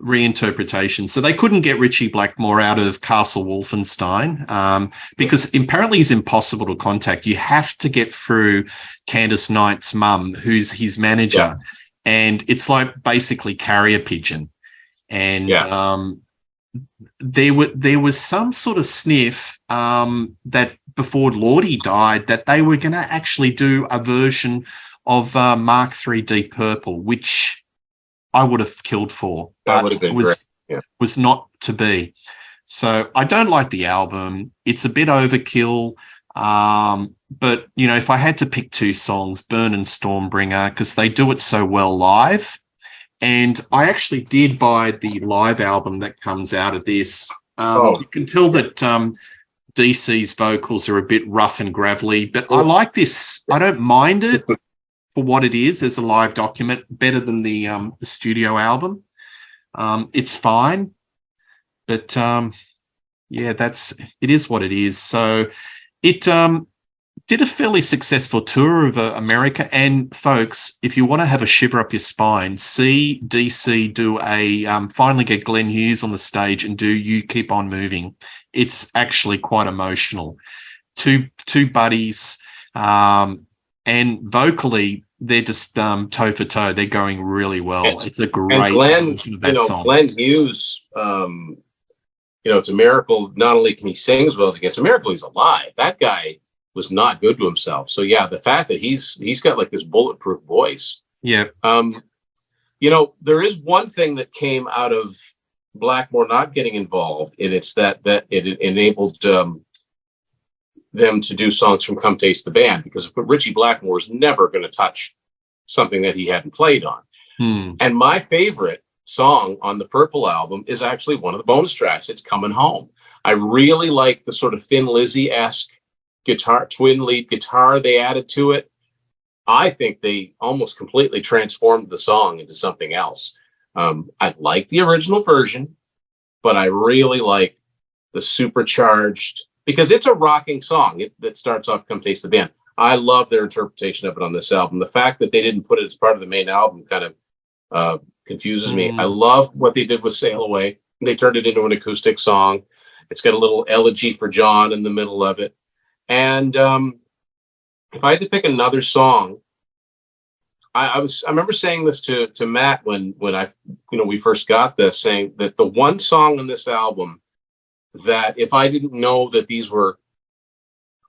reinterpretation. So they couldn't get Richie Blackmore out of Castle Wolfenstein, because apparently he's impossible to contact. You have to get through Candace Knight's mum, who's his manager, and it's like basically carrier pigeon. And there was some sort of sniff that before Lordy died, that they were going to actually do a version of Mark III Deep Purple, which I would have killed for, but was not to be. So I don't like the album. It's a bit overkill. But, if I had to pick two songs, Burn and Stormbringer, because they do it so well live. And I actually did buy the live album that comes out of this. You can tell that DC's vocals are a bit rough and gravelly, but I like this. I don't mind it for what it is as a live document, better than the studio album. It's fine, but it is what it is. So it did a fairly successful tour of America. And folks, if you want to have a shiver up your spine, see DC do finally get Glenn Hughes on the stage and do You Keep On Moving. It's actually quite emotional. Two buddies, and vocally they're just toe for toe. They're going really well. It's a great version of that song. Glenn Hughes, it's a miracle. Not only can he sing as well as he can, it's a miracle he's alive. That guy was not good to himself. So the fact that he's got like this bulletproof voice. Yeah. There is one thing that came out of Blackmore not getting involved, and it's that it enabled them to do songs from Come Taste the Band, because Richie Blackmore was never going to touch something that he hadn't played on. And my favorite song on the Purple album is actually one of the bonus tracks. It's Coming Home. I really like the sort of Thin Lizzy-esque guitar, twin lead guitar they added to it. I think they almost completely transformed the song into something else. I like the original version, but I really like the supercharged, because it's a rocking song that starts off Come Taste the Band. I love their interpretation of it on this album. The fact that they didn't put it as part of the main album kind of confuses me. I love what they did with Sail Away. They turned it into an acoustic song. It's got a little elegy for John in the middle of it. And if I had to pick another song, I remember saying this to Matt when we first got this, saying that the one song on this album that if I didn't know that these were,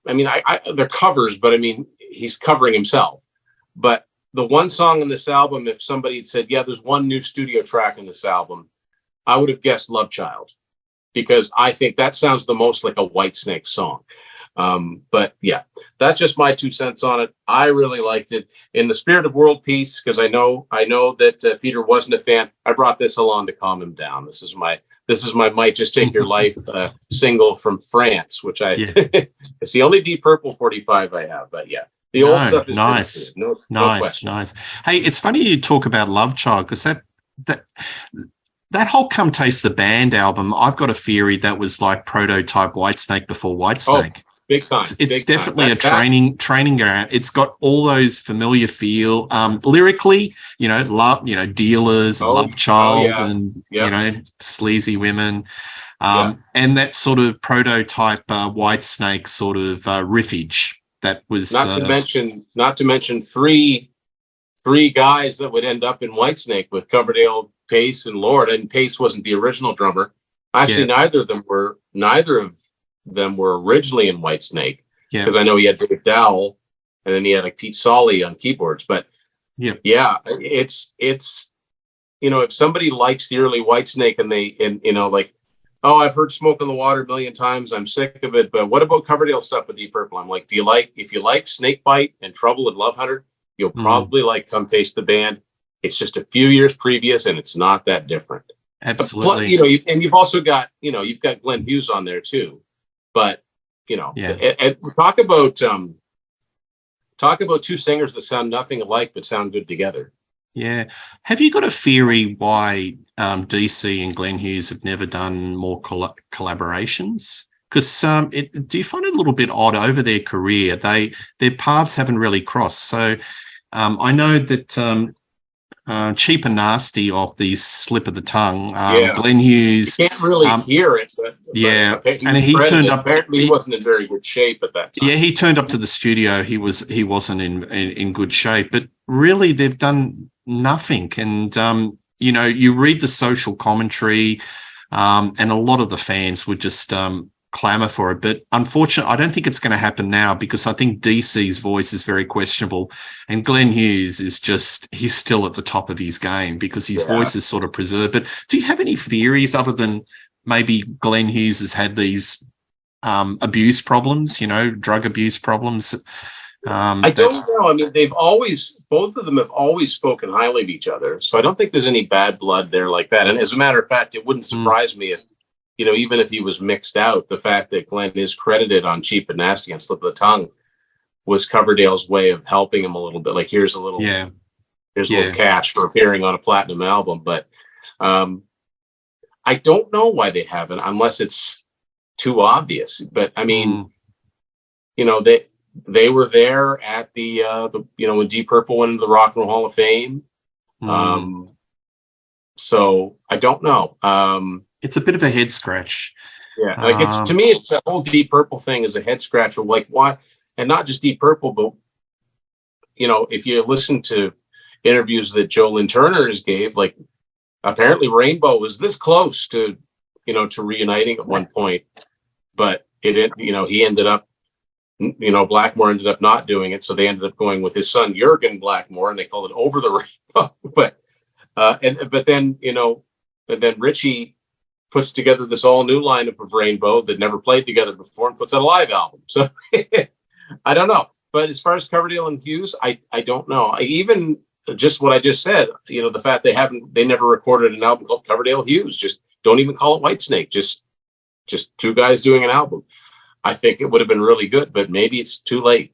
they're covers, but he's covering himself. But the one song on this album, if somebody had said, there's one new studio track in this album, I would have guessed Love Child, because I think that sounds the most like a Whitesnake song. But that's just my 2 cents on it. I really liked it. In the spirit of world peace, because I know that Peter wasn't a fan, I brought this along to calm him down. This is my Might Just Take Your Life single from France, which it's the only Deep Purple 45 I have. But the old stuff is nice. No Nice. Hey, it's funny you talk about Love Child, because that whole Come Taste the Band album, I've got a theory that was like prototype Whitesnake before Whitesnake. Big time. It's definitely a training ground. It's got all those familiar feel. Lyrically, love, Dealers, Love Child, and Sleazy Women, and that sort of prototype Whitesnake sort of riffage that was not to mention three guys that would end up in Whitesnake with Coverdale, Pace, and Lord. And Pace wasn't the original drummer. Actually, neither of them were originally in Whitesnake, because I know he had Dave Dowell and then he had like Pete Solly on keyboards. But yeah, it's if somebody likes the early Whitesnake and like, oh, I've heard Smoke on the Water a million times, I'm sick of it, but what about Coverdale stuff with Deep Purple? I'm like, if you like Snakebite and Trouble and Love Hunter, you'll probably like Come Taste the Band. It's just a few years previous, and it's not that different. Absolutely. But, and you've also got, you've got Glenn Hughes on there too. But, and talk about two singers that sound nothing alike but sound good together. Yeah. Have you got a theory why DC and Glenn Hughes have never done more collaborations? Because do you find it a little bit odd over their career? Their paths haven't really crossed. So I know that Cheap and Nasty off the Slip of the Tongue, Glenn Hughes. You can't really hear it, but and he turned up. Apparently, he wasn't in very good shape at that time. Yeah, he turned up to the studio. He wasn't in good shape, but really they've done nothing. And you read the social commentary, and a lot of the fans would just clamor for it. But unfortunately, I don't think it's going to happen now, because I think DC's voice is very questionable, and Glenn Hughes is he's still at the top of his game because his voice is sort of preserved. But do you have any theories other than maybe Glenn Hughes has had these abuse problems, drug abuse problems? I don't know. I mean, both of them have always spoken highly of each other. So I don't think there's any bad blood there like that. And as a matter of fact, it wouldn't surprise me if, even if he was mixed out, the fact that Glenn is credited on Cheap and Nasty and Slip of the Tongue was Coverdale's way of helping him a little bit. Like, here's a little cash for appearing on a platinum album. But I don't know why they haven't, unless it's too obvious. But I mean, they were there at the when Deep Purple went into the Rock and Roll Hall of Fame. So I don't know. It's a bit of a head scratch. Yeah, like to me, it's the whole Deep Purple thing is a head scratcher. Like, why? And not just Deep Purple, but if you listen to interviews that Joe Lynn Turner has gave, like, apparently Rainbow was this close to reuniting at one point, but he ended up, Blackmore ended up not doing it, so they ended up going with his son Jurgen Blackmore, and they called it Over the Rainbow. But then Richie puts together this all new lineup of Rainbow that never played together before and puts out a live album. So I don't know. But as far as Coverdale and Hughes, I don't know. Even just what I just said, the fact they never recorded an album called Coverdale Hughes. Just don't even call it Whitesnake. Just two guys doing an album. I think it would have been really good, but maybe it's too late.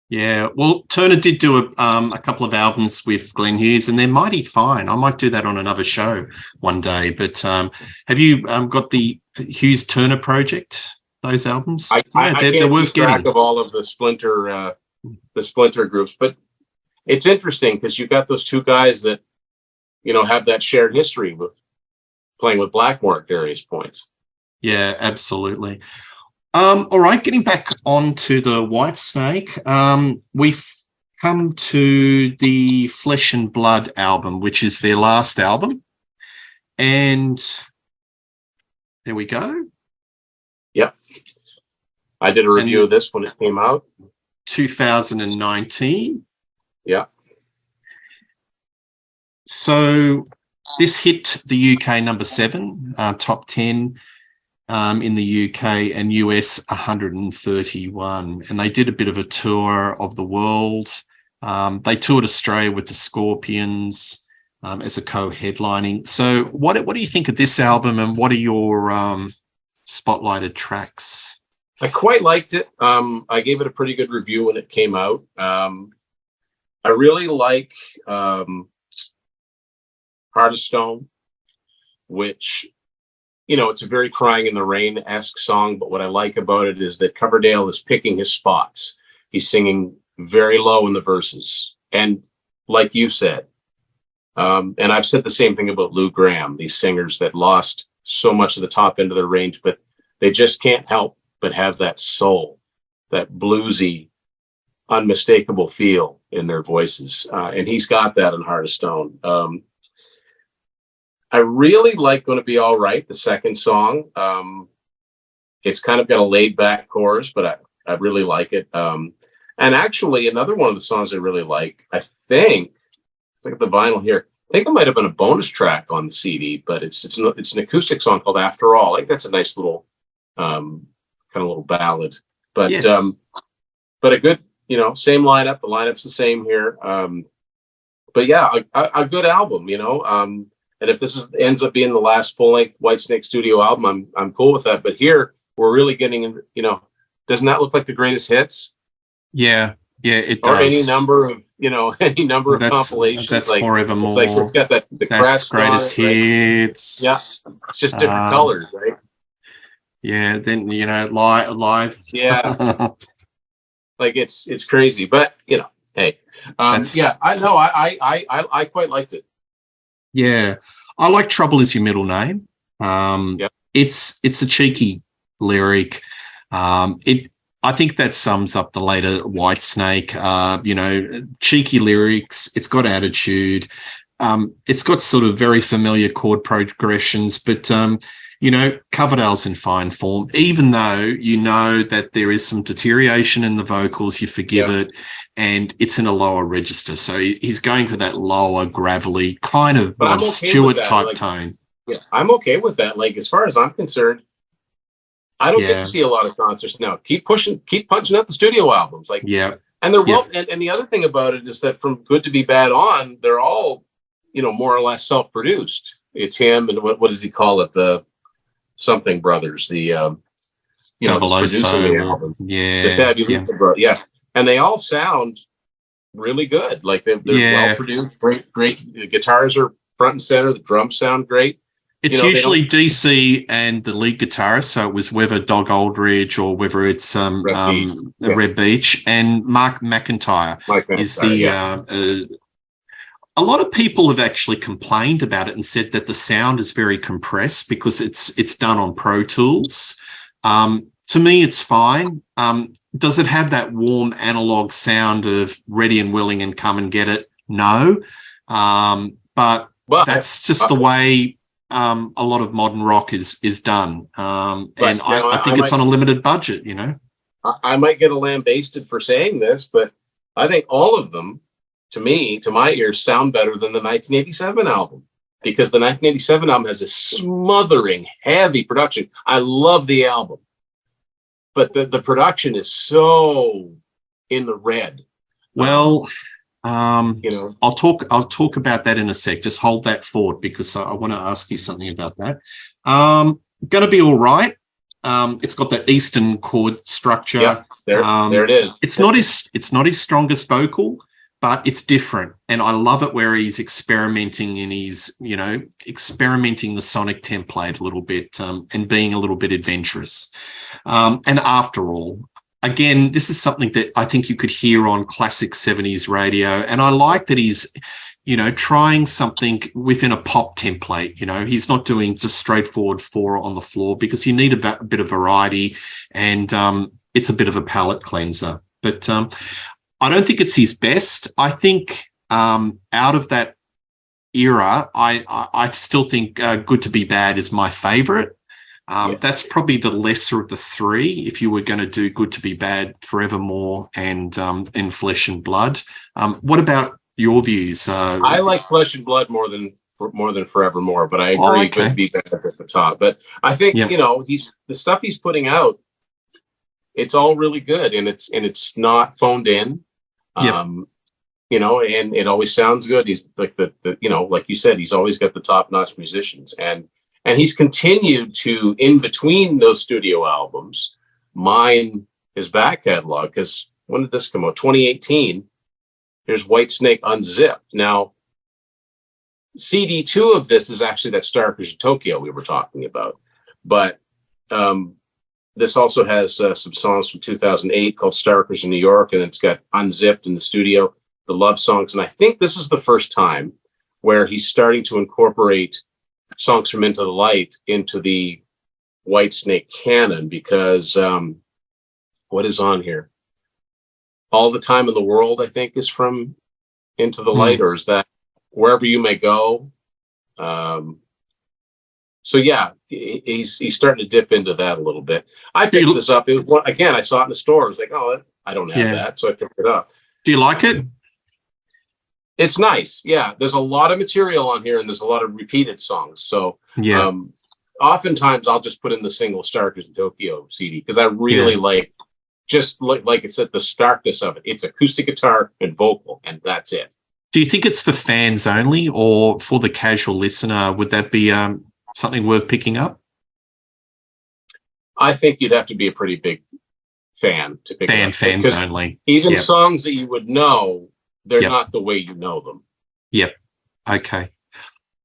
Yeah, well, Turner did do a couple of albums with Glenn Hughes, and they're mighty fine. I might do that on another show one day. But have you got the Hughes Turner project? Those albums? They're worth getting. Track of all of the splinter groups, but it's interesting because you got those two guys that have that shared history with playing with Blackmore at various points. Yeah, absolutely. All right, getting back onto the Whitesnake, we've come to the Flesh and Blood album, which is their last album. And there we go. Yep. I did a review of this when it came out. 2019. Yeah. So this hit the UK number 7, top 10. In the UK and US 131, and they did a bit of a tour of the world. They toured Australia with the Scorpions as a co-headlining. So what do you think of this album, and what are your spotlighted tracks? I quite liked it. I gave it a pretty good review when it came out. I really like Heart of Stone, which it's a very Crying in the Rain-esque song, but what I like about it is that Coverdale is picking his spots. He's singing very low in the verses. And like you said, and I've said the same thing about Lou Gramm, these singers that lost so much of the top end of their range, but they just can't help but have that soul, that bluesy, unmistakable feel in their voices. And he's got that in Heart of Stone. I really like Gonna Be All Right, the second song. It's kind of got a laid back chorus, but I really like it. And And actually, another one of the songs I really like, I think, look at the vinyl here. I think it might have been a bonus track on the CD, but it's an acoustic song called "After All." I think that's a nice little kind of little ballad. But Yes. but a good, same lineup. The lineup's the same here. But yeah, a good album, and if this ends up being the last full length Whitesnake studio album, I'm cool with that. But here we're really getting, doesn't that look like the greatest hits? Yeah, it Or does. any number of, any number of compilations. That's like Forevermore. it's like it's got the That's crest on greatest it, right? hits. Yeah, it's just different colors, right? Yeah, then live. Yeah, like it's crazy, but hey, yeah, I know, I quite liked it. Yeah, I like "Trouble Is Your Middle Name." Yeah, It's a cheeky lyric. I think that sums up the later Whitesnake. Cheeky lyrics. It's got attitude. It's got sort of very familiar chord progressions, but Coverdale's in fine form. Even though you know that there is some deterioration in the vocals, you forgive it, and it's in a lower register. So he's going for that lower, gravelly kind of but Rod Stewart type tone. Yeah, I'm okay with that. Like, as far as I'm concerned, I don't get to see a lot of concerts now. Keep punching out the studio albums. Like, and they're well. And the other thing about it is that from Good to Be Bad on, they're all, more or less self-produced. It's him and what does he call it? The something brothers. The just producing the album. Yeah, the Fabulous Brothers. Yeah, and they all sound really good. Like they're well produced. Great guitars are front and center. The drums sound great. It's usually DC and the lead guitarist, so it was whether Dog Aldridge or whether it's Red Beach, and Mark McIntyre is the. A lot of people have actually complained about it and said that the sound is very compressed because it's done on Pro Tools. To me, it's fine. Does it have that warm analog sound of Ready and Willing and Come and Get It? No, but that's just the way. A lot of modern rock is done, and I think it's on a limited budget. I might get a lambasted for saying this, but I think all of them, to my ears, sound better than the 1987 album, because the 1987 album has a smothering, heavy production. I love the album, but the production is so in the red. Well. I'll talk about that in a sec. Just hold that thought because I want to ask you something about that. Gonna be all right. It's got the Eastern chord structure. Yeah, there it is. It's not his strongest vocal, but it's different, and I love it where he's experimenting and he's experimenting the sonic template a little bit and being a little bit adventurous. And After All. Again, this is something that I think you could hear on classic 70s radio. And I like that he's, trying something within a pop template. He's not doing just straightforward 4 on the floor because you need a bit of variety, and it's a bit of a palate cleanser. But I don't think it's his best. I think out of that era, I still think Good to Be Bad is my favorite. That's probably the lesser of the 3 if you were going to do Good to Be Bad, Forevermore, and In Flesh and Blood. What about your views? I like Flesh and Blood more than Forevermore, but I agree Good to Be Bad at the top. But I think he's the stuff he's putting out, it's all really good, and it's not phoned in. And it always sounds good. He's like like you said, he's always got the top-notch musicians, and he's continued to, in between those studio albums, mine his back catalog. Because when did this come out? 2018. Here's Whitesnake Unzipped. Now, CD 2 of this is actually that Starkers in Tokyo we were talking about. But this also has some songs from 2008 called Starkers in New York, and it's got Unzipped in the studio, the love songs. And I think this is the first time where he's starting to incorporate songs from Into the Light into the Whitesnake canon, because what is on here? All the Time in the World, I think, is from Into the Light, or is that Wherever You May Go? So yeah, he's starting to dip into that a little bit. I picked this up. It was I saw it in the store. I was like, oh, I don't have that, so I picked it up. Do you like it? It's nice. Yeah, there's a lot of material on here, and there's a lot of repeated songs. So oftentimes I'll just put in the single Starkers in Tokyo CD because I really like I said, the starkness of it. It's acoustic guitar and vocal, and that's it. Do you think it's for fans only, or for the casual listener? Would that be something worth picking up? I think you'd have to be a pretty big fan to pick it up. Fans only. Even songs that you would know, they're not the way you know them. Yep. Okay.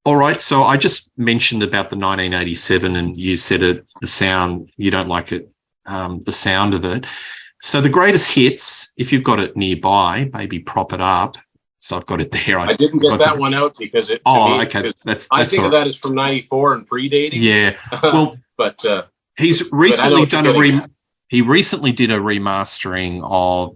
All right. So I just mentioned about the 1987, and you said it. The sound, you don't like it. The sound of it. So the greatest hits, if you've got it nearby, maybe prop it up. So I've got it there. I didn't get that one out because it. Okay. I think of that as from '94 and predating. Yeah. Well, but he's recently He recently did a remastering of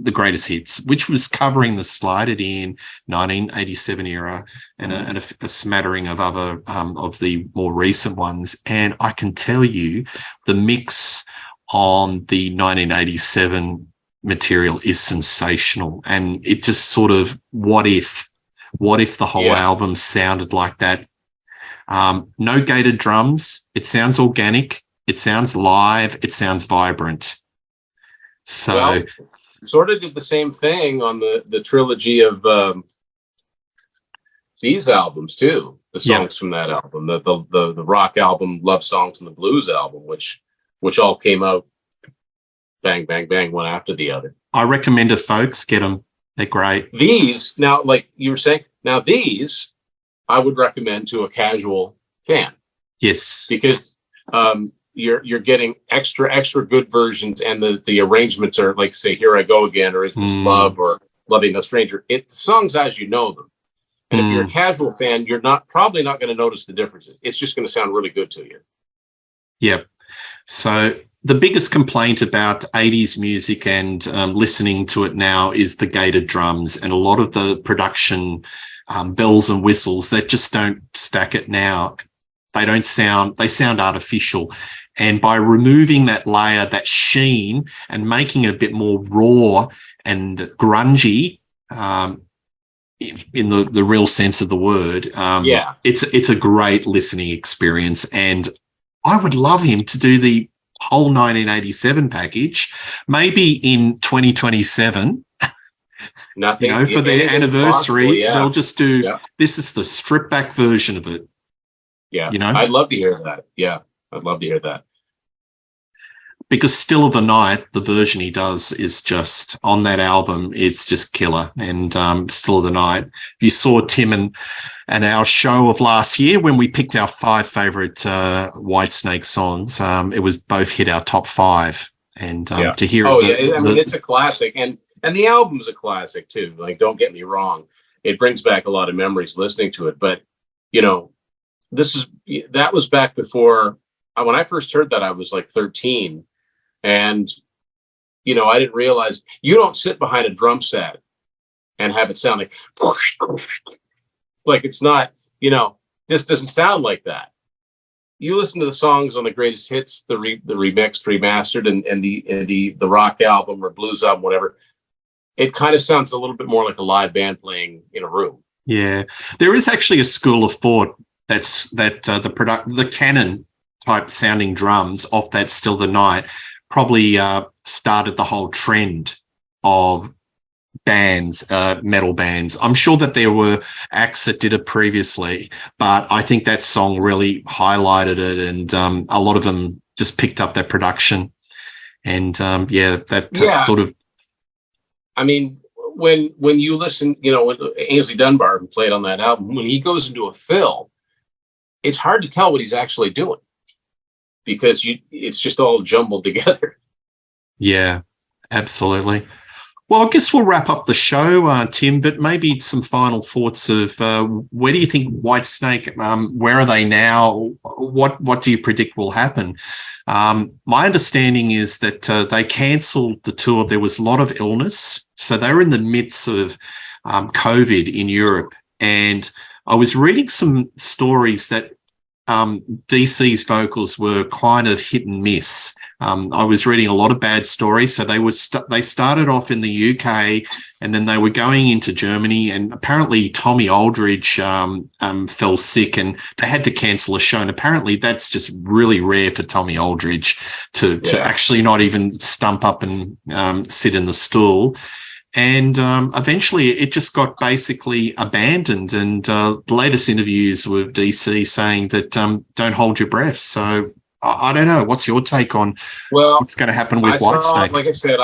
the greatest hits, which was covering the Slide It In 1987 era and a smattering of other of the more recent ones. And I can tell you, the mix on the 1987 material is sensational, and it just sort of what if the whole album sounded like that. No gated drums. It sounds organic. It sounds live. It sounds vibrant. So, sort of did the same thing on the trilogy of these albums too. The songs from that album, the rock album, Love Songs, and the blues album, which all came out bang, bang, bang, one after the other. I recommend it, folks. Get them. They're great. These, now, like you were saying, these I would recommend to a casual fan. Yes. Because you're getting extra good versions, and the arrangements are like, say, Here I Go Again, or Is This Love, or Loving No Stranger. It's songs as you know them. And if you're a casual fan, you're probably not going to notice the differences. It's just going to sound really good to you. Yep. So the biggest complaint about 80s music and listening to it now is the gated drums, and a lot of the production bells and whistles that just don't stack it now. They sound artificial. And by removing that layer, that sheen, and making it a bit more raw and grungy, in the real sense of the word, it's a great listening experience. And I would love him to do the whole 1987 package, maybe in 2027. Nothing, for their anniversary, they'll just do this is the stripped back version of it. Yeah, I'd love to hear that. Yeah, I'd love to hear that. Because Still of the Night, the version he does is just on that album, it's just killer. And Still of the Night, if you saw Tim and our show of last year when we picked our 5 favorite Whitesnake songs, it was both hit our top 5. And to hear it's a classic, and the album's a classic too. Like, don't get me wrong, it brings back a lot of memories listening to it. But that was back before, when I first heard that, I was like 13. And, I didn't realize you don't sit behind a drum set and have it sound like it's not, this doesn't sound like that. You listen to the songs on the greatest hits, the remixed, remastered, and the rock album or blues album, whatever. It kind of sounds a little bit more like a live band playing in a room. Yeah. There is actually a school of thought the Canon type sounding drums off that Still the Night probably started the whole trend of bands, metal bands. I'm sure that there were acts that did it previously, but I think that song really highlighted it, and a lot of them just picked up that production. And sort of. I mean, when you listen, when Ainsley Dunbar, who played on that album, when he goes into a fill, it's hard to tell what he's actually doing, because it's just all jumbled together. Yeah, absolutely. Well, I guess we'll wrap up the show, Tim, but maybe some final thoughts of where do you think Whitesnake, where are they now? What do you predict will happen? My understanding is that they cancelled the tour. There was a lot of illness. So they were in the midst of COVID in Europe. And I was reading some stories that DC's vocals were kind of hit and miss. I was reading a lot of bad stories. So they started off in the UK, and then they were going into Germany, and apparently Tommy Aldridge fell sick, and they had to cancel a show. And apparently that's just really rare for Tommy Aldridge to actually not even stump up and sit in the stool. And eventually it just got basically abandoned. And the latest interviews with DC saying that don't hold your breath. So I don't know. What's your take on what's going to happen with Whitesnake? Like I said,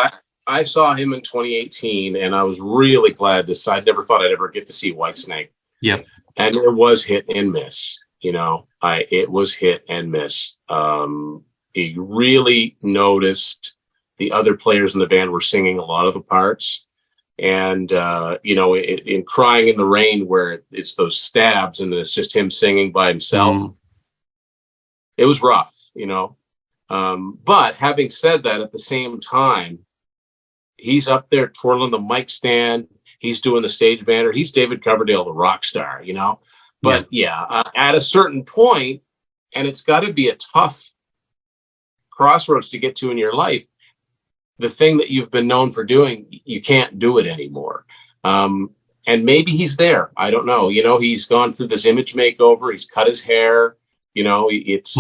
I saw him in 2018, and I was really glad I never thought I'd ever get to see Whitesnake. Yep. And it was hit and miss. It was hit and miss. You really noticed the other players in the band were singing a lot of the parts. And, in Crying in the Rain, where it's those stabs and it's just him singing by himself, it was rough, But having said that, at the same time, he's up there twirling the mic stand. He's doing the stage banner. He's David Coverdale, the rock star, But at a certain point, and it's got to be a tough crossroads to get to in your life, the thing that you've been known for doing, you can't do it anymore. And maybe he's there. I don't know. He's gone through this image makeover. He's cut his hair. It's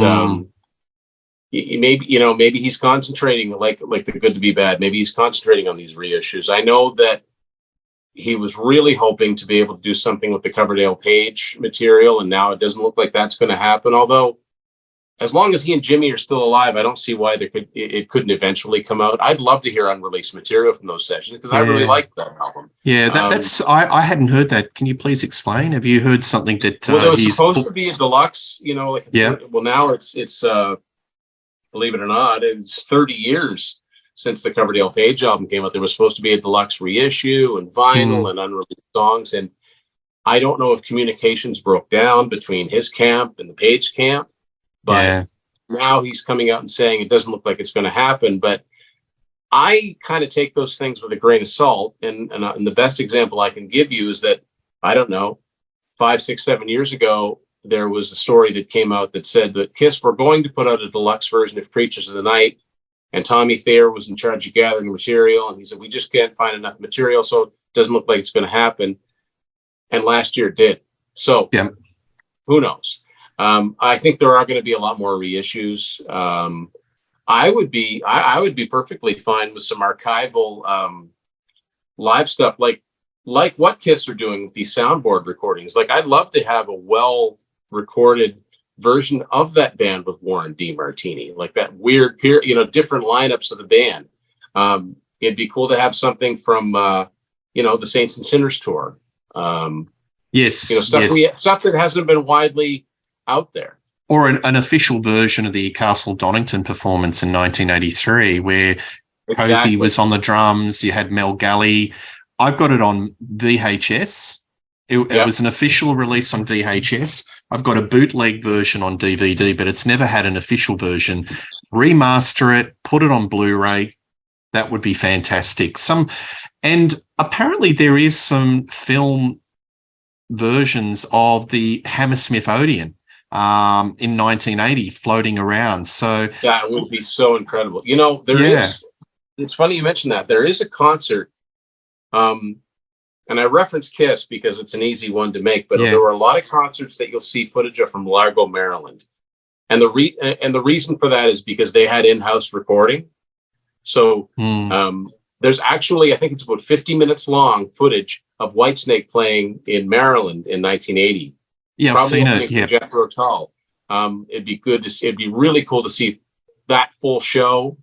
maybe he's concentrating like the Good to Be Bad. Maybe he's concentrating on these reissues. I know that he was really hoping to be able to do something with the Coverdale Page material, and now it doesn't look like that's going to happen. Although, as long as he and Jimmy are still alive, I don't see why it couldn't eventually come out. I'd love to hear unreleased material from those sessions because I really like that album. Yeah, that's I hadn't heard that. Can you please explain? Have you heard something that? Well, it was supposed to be a deluxe. Well, now it's believe it or not, it's 30 years since the Coverdale Page album came out. There was supposed to be a deluxe reissue and vinyl and unreleased songs, and I don't know if communications broke down between his camp and the Page camp. But now he's coming out and saying it doesn't look like it's going to happen. But I kind of take those things with a grain of salt. And the best example I can give you is that, I don't know, 5, 6, 7 years ago, there was a story that came out that said that Kiss were going to put out a deluxe version of Creatures of the Night. And Tommy Thayer was in charge of gathering material. And he said, we just can't find enough material, so it doesn't look like it's going to happen. And last year it did. So who knows? I think there are going to be a lot more reissues. I would be perfectly fine with some archival live stuff, like what Kiss are doing with these soundboard recordings. Like, I'd love to have a well-recorded version of that band with Warren DeMartini, like that weird, different lineups of the band. It'd be cool to have something from, the Saints and Sinners tour. Stuff that hasn't been widely out there, or an official version of the Castle Donington performance in 1983, where Posey was on the drums. You had Mel Galley. I've got it on VHS. It was an official release on VHS. I've got a bootleg version on DVD, but it's never had an official version. Remaster it, put it on Blu-ray. That would be fantastic. And apparently there is some film versions of the Hammersmith Odeon in 1980 floating around. So that would be so incredible. There is, it's funny you mentioned that. There is a concert, and I reference Kiss because it's an easy one to make, but there were a lot of concerts that you'll see footage of from Largo, Maryland. And the reason for that is because they had in-house recording. So there's actually, I think it's about 50 minutes long footage of Whitesnake playing in Maryland in 1980. Yeah, I've seen it. Yeah, Jeff Rotal. It'd be really cool to see that full show.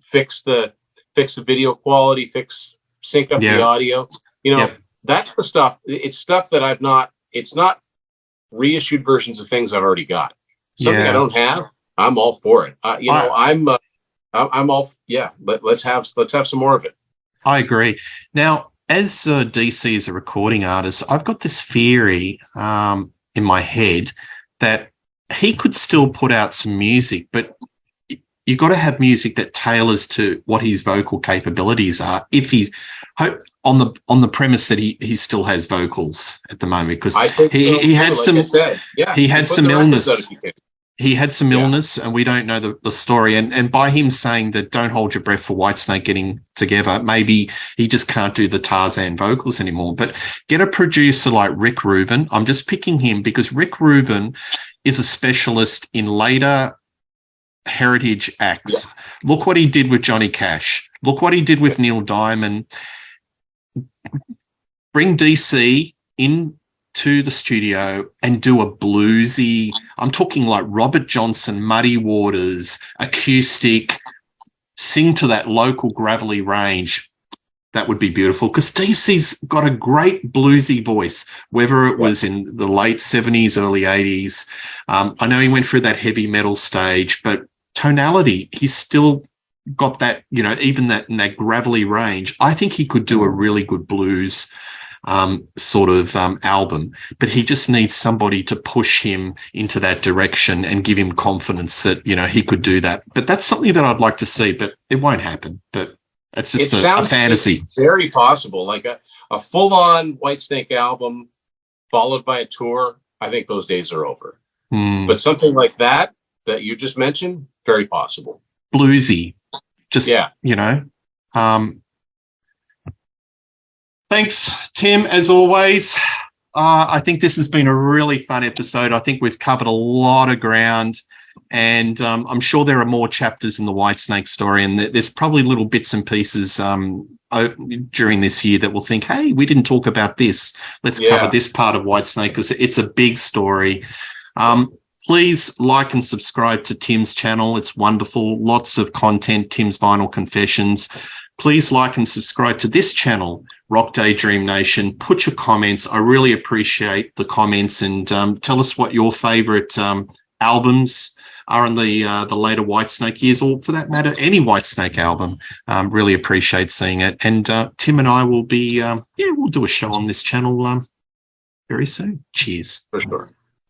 Fix the video quality, sync up the audio. That's the stuff. It's stuff that it's not reissued versions of things I've already got. Something I don't have, I'm all for it. I'm all. Yeah, let's have some more of it. I agree. Now, as DC is a recording artist, I've got this theory in my head that he could still put out some music, but you got to have music that tailors to what his vocal capabilities are. If he's on the premise that he still has vocals at the moment, because he had some illness. He had some illness, and we don't know the story. And by him saying that don't hold your breath for Whitesnake getting together, maybe he just can't do the Tarzan vocals anymore. But get a producer like Rick Rubin. I'm just picking him because Rick Rubin is a specialist in later heritage acts. Look what he did with Johnny Cash. Look what he did with Neil Diamond. Bring DC in to the studio and do a bluesy, I'm talking like Robert Johnson, Muddy Waters, acoustic, sing to that local gravelly range. That would be beautiful, because DC's got a great bluesy voice, whether it was in the late 70s, early 80s. I know he went through that heavy metal stage, but tonality, he's still got that, even that in that gravelly range. I think he could do a really good blues sort of album, but he just needs somebody to push him into that direction and give him confidence that he could do that. But that's something that I'd like to see, but it won't happen. But it's just a fantasy. It's very possible, like a full-on Whitesnake album followed by a tour. I think those days are over. But something like that you just mentioned, very possible. Bluesy, just Thanks, Tim, as always. I think this has been a really fun episode. I think we've covered a lot of ground, and I'm sure there are more chapters in the Whitesnake story, and there's probably little bits and pieces during this year that we'll think, hey, we didn't talk about this. Let's cover this part of Whitesnake, because it's a big story. Please like and subscribe to Tim's channel. It's wonderful. Lots of content, Tim's Vinyl Confessions. Please like and subscribe to this channel, Rock Daydream Nation. Put your comments. I really appreciate the comments, and tell us what your favorite albums are in the later Whitesnake years, or for that matter, any Whitesnake album. Really appreciate seeing it. And Tim and I will be, we'll do a show on this channel very soon. Cheers. For sure.